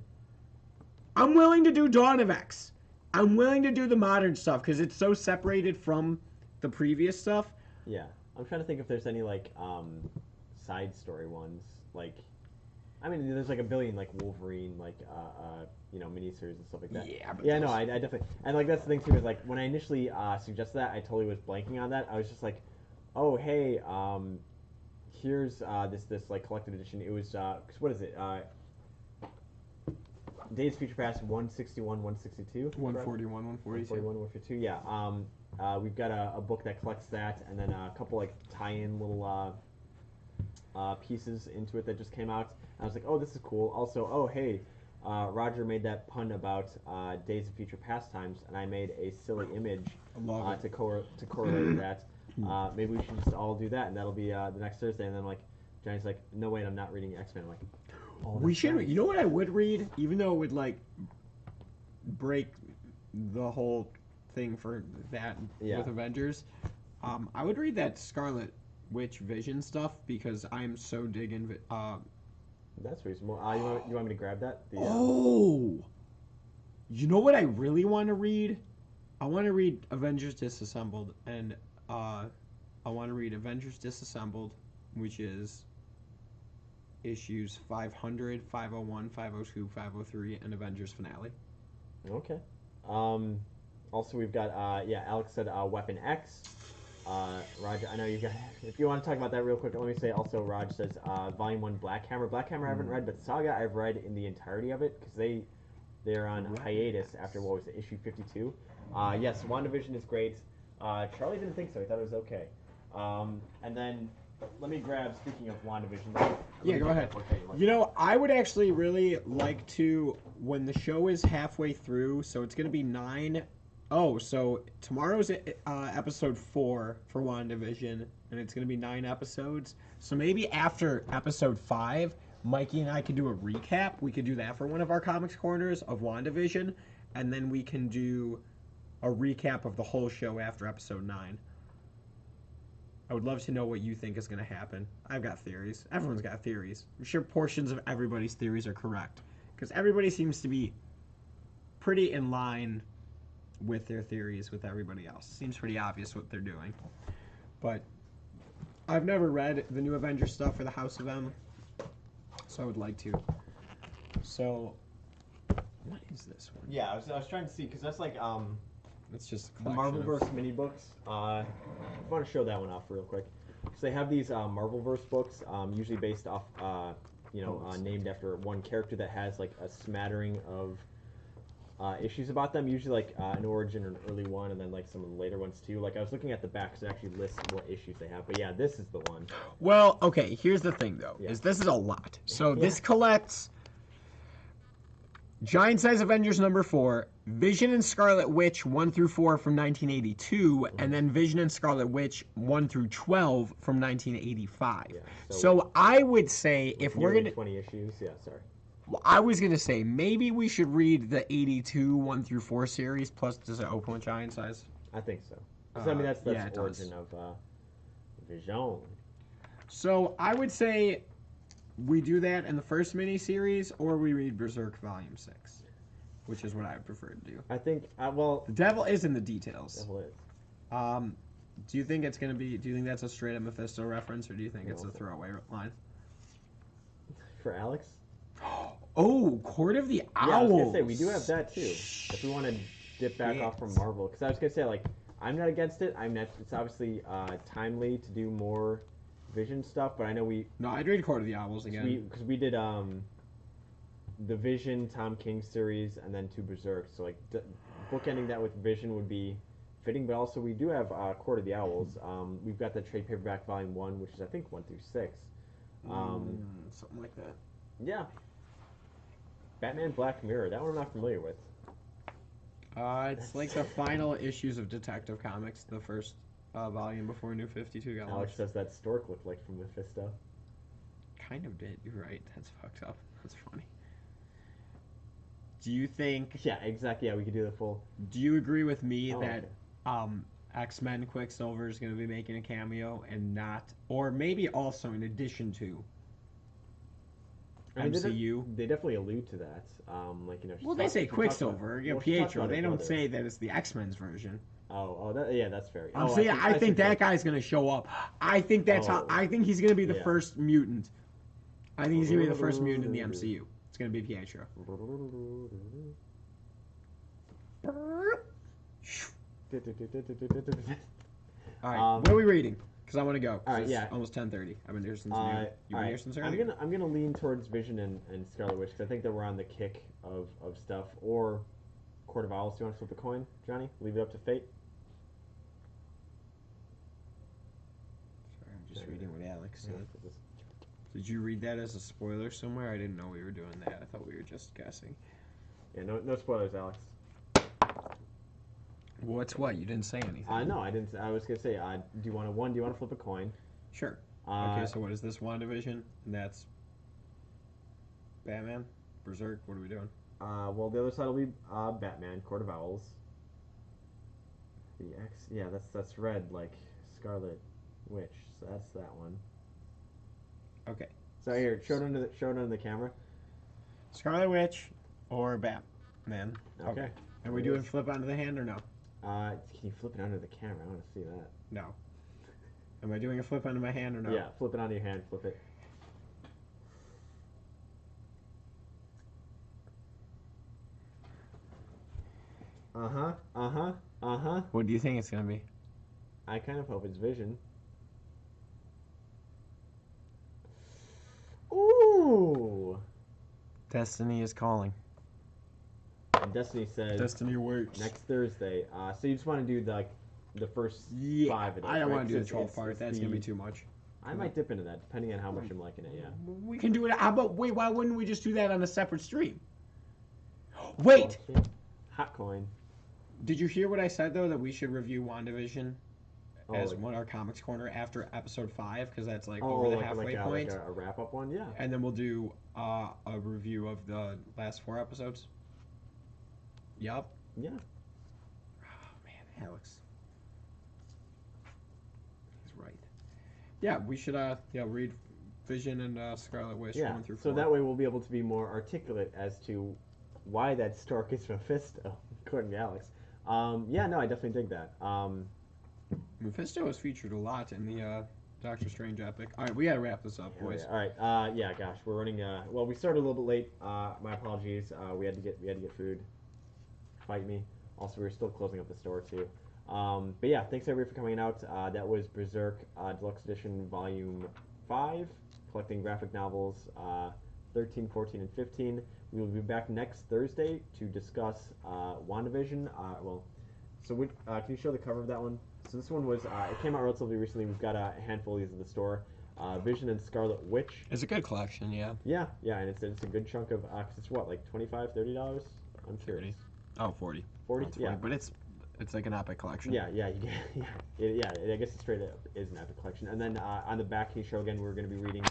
I'm willing to do Dawn of X. I'm willing to do the modern stuff because it's so separated from the previous stuff. Yeah. I'm trying to think if there's any, like, side story ones. Like, I mean, there's, like, a billion, like, Wolverine, like, miniseries and stuff like that. Yeah, but no, I definitely... And, like, that's the thing, too, is, like, when I initially suggested that, I totally was blanking on that. I was just like, oh, hey, here's this, like, collected edition. It was, what is it? Days of Future Past 161, 162? 141, 142. 141, 142, yeah. We've got a book that collects that, and then a couple like tie-in little pieces into it that just came out. And I was like, oh, this is cool. Also, oh, hey, Roger made that pun about Days of Future Pastimes, and I made a silly image to correlate with that. Maybe we should just all do that, and that'll be the next Thursday. And then like, Johnny's like, no, wait, I'm not reading X-Men. I'm like, oh, we should. Nice. You know what I would read, even though it would like break the whole thing for that with Avengers. I would read that Scarlet Witch Vision stuff because I'm so digging. That's reasonable. You want me to grab that? You know what I really want to read? I want to read Avengers Disassembled, and I want to read Avengers Disassembled, which is issues 500, 501, 502, 503, and Avengers Finale. Okay. Also, we've got yeah, Alex said Weapon X. Raj, I know you got. If you want to talk about that real quick, let me say also. Raj says Volume 1 Black Hammer. Black Hammer I haven't read, but Saga I've read in the entirety of it because they're on hiatus after what was it, issue 52. Yes, WandaVision is great. Charlie didn't think so. He thought it was okay. And then let me grab. Speaking of WandaVision, Yeah, go ahead. You know, I would actually really like to, when the show is halfway through, so it's going to be 9. Oh, so tomorrow's episode 4 for WandaVision, and it's going to be 9 episodes. So maybe after episode 5, Mikey and I could do a recap. We could do that for one of our comics corners of WandaVision, and then we can do a recap of the whole show after episode 9. I would love to know what you think is going to happen. I've got theories. Everyone's got theories. I'm sure portions of everybody's theories are correct, because everybody seems to be pretty in line with their theories with everybody else. Seems pretty obvious what they're doing. But I've never read the new Avengers stuff for the House of M, so I would like to. So, what is this one? Yeah, I was trying to see because that's like It's just a the collection of- Marvelverse mini books. I want to show that one off real quick. So they have these Marvelverse books, usually based off, named after one character that has like a smattering of issues about them. Usually like an origin or an early one, and then like some of the later ones too. Like I was looking at the back, because it actually lists what issues they have. But yeah, this is the one. Well, okay, here's the thing though, Yeah. is this is a lot. So this Yeah. collects Giant Size Avengers number 4, Vision and Scarlet Witch 1 through 4 from 1982, and then Vision and Scarlet Witch 1 through 12 from 1985. Yeah, so I would say if we're Nearly gonna, 20 issues. Yeah, sorry. I was gonna say maybe we should read the 82 1 through 4 series. Plus, does it open with Giant Size? I think so. 'Cause, I mean, that's yeah, it does. origin of Vision. So I would say we do that in the first miniseries, or we read Berserk Volume 6, which is what I would prefer to do. I think. Well, The devil is in the details. devil is. Do you think it's gonna be? Do you think that's a straight up Mephisto reference, or do you think it's a No. throwaway line? For Alex. Oh, Court of the Owls. Yeah, I was gonna say we do have that too. If we want to dip back off from Marvel, because I was gonna say like I'm not against it. It's obviously timely to do more Vision stuff, but I know No, I'd read Court of the Owls again. because we did the Vision Tom King series and then 2 Berserk. So like bookending that with Vision would be fitting, but also we do have Court of the Owls. We've got the trade paperback volume 1, which is I think 1 through 6. Something like that. Yeah. Batman Black Mirror. That one I'm not familiar with. It's like the final issues of Detective Comics, the first volume before New 52 got Alex launched. says that stork looked like from Mephisto. Kind of did. You're right. That's fucked up. That's funny. Do you think? Yeah, exactly. Yeah, we could do the full. Do you agree with me Oh, that X-Men Quicksilver is going to be making a cameo and not, or maybe also in addition to I mean, MCU? They definitely allude to that. Well, they say Quicksilver, Pietro. They don't it. say that it's the X-Men's version. Yeah, that's fair. I'm saying I think that guy's gonna show up. I think that's how. Oh. I think he's gonna be the Yeah. first mutant. I think he's gonna be the first mutant in the MCU. It's gonna be Pietro. All right, what are we reading? Because I want to go. all right, It's yeah. almost 10:30. I've been here since noon. You've been here since early. I'm gonna lean towards Vision and Scarlet Witch because I think that we're on the kick of stuff. Or Court of Owls. Do you want to flip a coin, Johnny? Leave it up to fate. Sorry, I'm just reading what Alex said. Yeah, this- Did you read that as a spoiler somewhere? I didn't know we were doing that. I thought we were just guessing. yeah, no spoilers, Alex. What's what? You didn't say anything. No, I didn't. I was gonna say, do you want to flip a coin? Sure. Uh, Okay, so what is this WandaVision? And that's Batman? Berserk? What are we doing? Well, the other side will be Batman, Court of Owls. Yeah, that's red, like Scarlet Witch. So that's that one. Okay. So here, show it under the camera. Scarlet Witch or Batman. Okay. And we doing flip onto the hand or no? Can you flip it under the camera? I want to see that. No. Am I doing a flip onto my hand or no? Yeah, flip it onto your hand. Flip it. Uh-huh. What do you think it's gonna be? I kind of hope it's Vision. Ooh! Destiny is calling. And Destiny says Destiny waits. next Thursday. So you just want to do the first Yeah, 5 of those, I don't right? want to do the 'Cause 12 part. it's That's gonna be too much. I might dip into that, depending on how much I'm liking it, yeah. We can do it. How about, wait, why wouldn't we just do that on a separate stream? Wait! Oh, shit. Hot coin. Did you hear what I said, though, that we should review WandaVision as like- one our Comics Corner after episode 5? Because that's like over the halfway point. Like a wrap-up one, yeah. And then we'll do a review of the last 4 episodes. Yup. Yeah. Oh, man, Alex. He's right. Yeah, we should read Vision and Scarlet Witch 1 through 4. So that way we'll be able to be more articulate as to why that Stork is Mephisto, according to Alex. Yeah, no, I definitely dig that. Mephisto is featured a lot in the Doctor Strange epic. All right, we gotta wrap this up, boys. Yeah. All right. Yeah, gosh, we're running. Well, we started a little bit late. My apologies. We had to get food. Fight me. Also, we were still closing up the store too. But yeah, thanks everybody for coming out. That was Berserk Deluxe Edition Volume 5, collecting graphic novels 13, 14, and 15. We will be back next Thursday to discuss WandaVision. Can you show the cover of that one? So this one was, it came out relatively recently. We've got a handful of these at the store. Vision and Scarlet Witch. It's a good collection, yeah. Yeah, and it's a good chunk of, cause it's what, like $25, $30? I'm curious. 30. Oh, 40. 40? That's 40, Yeah. but it's like an epic collection. Yeah, I guess it straight up is an epic collection. And then on the back, can you show again, we're going to be reading,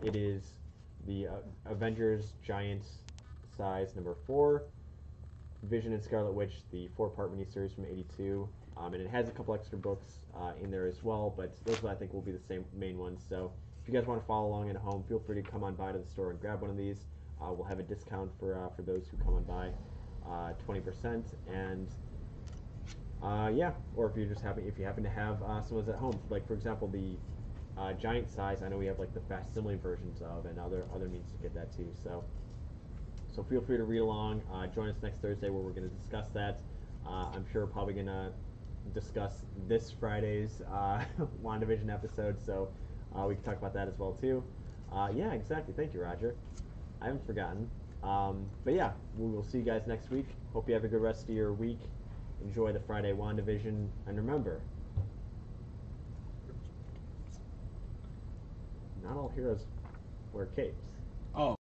it is the Avengers Giant Size number 4, Vision and Scarlet Witch, the 4-part miniseries from '82. And it has a couple extra books in there as well, but those I think will be the same main ones. So if you guys want to follow along at home, feel free to come on by to the store and grab one of these. We'll have a discount for those who come on by, 20%. And or if you happen to have some of those at home, like for example the giant size, I know we have like the facsimile versions of, and other means to get that too. So feel free to read along. Join us next Thursday where we're going to discuss that. I'm sure we're probably going to discuss this Friday's WandaVision episode, so we can talk about that as well too. Yeah, exactly. Thank you, Roger. I haven't forgotten. But yeah, we will see you guys next week. Hope you have a good rest of your week. Enjoy the Friday WandaVision, and remember, not all heroes wear capes. Oh.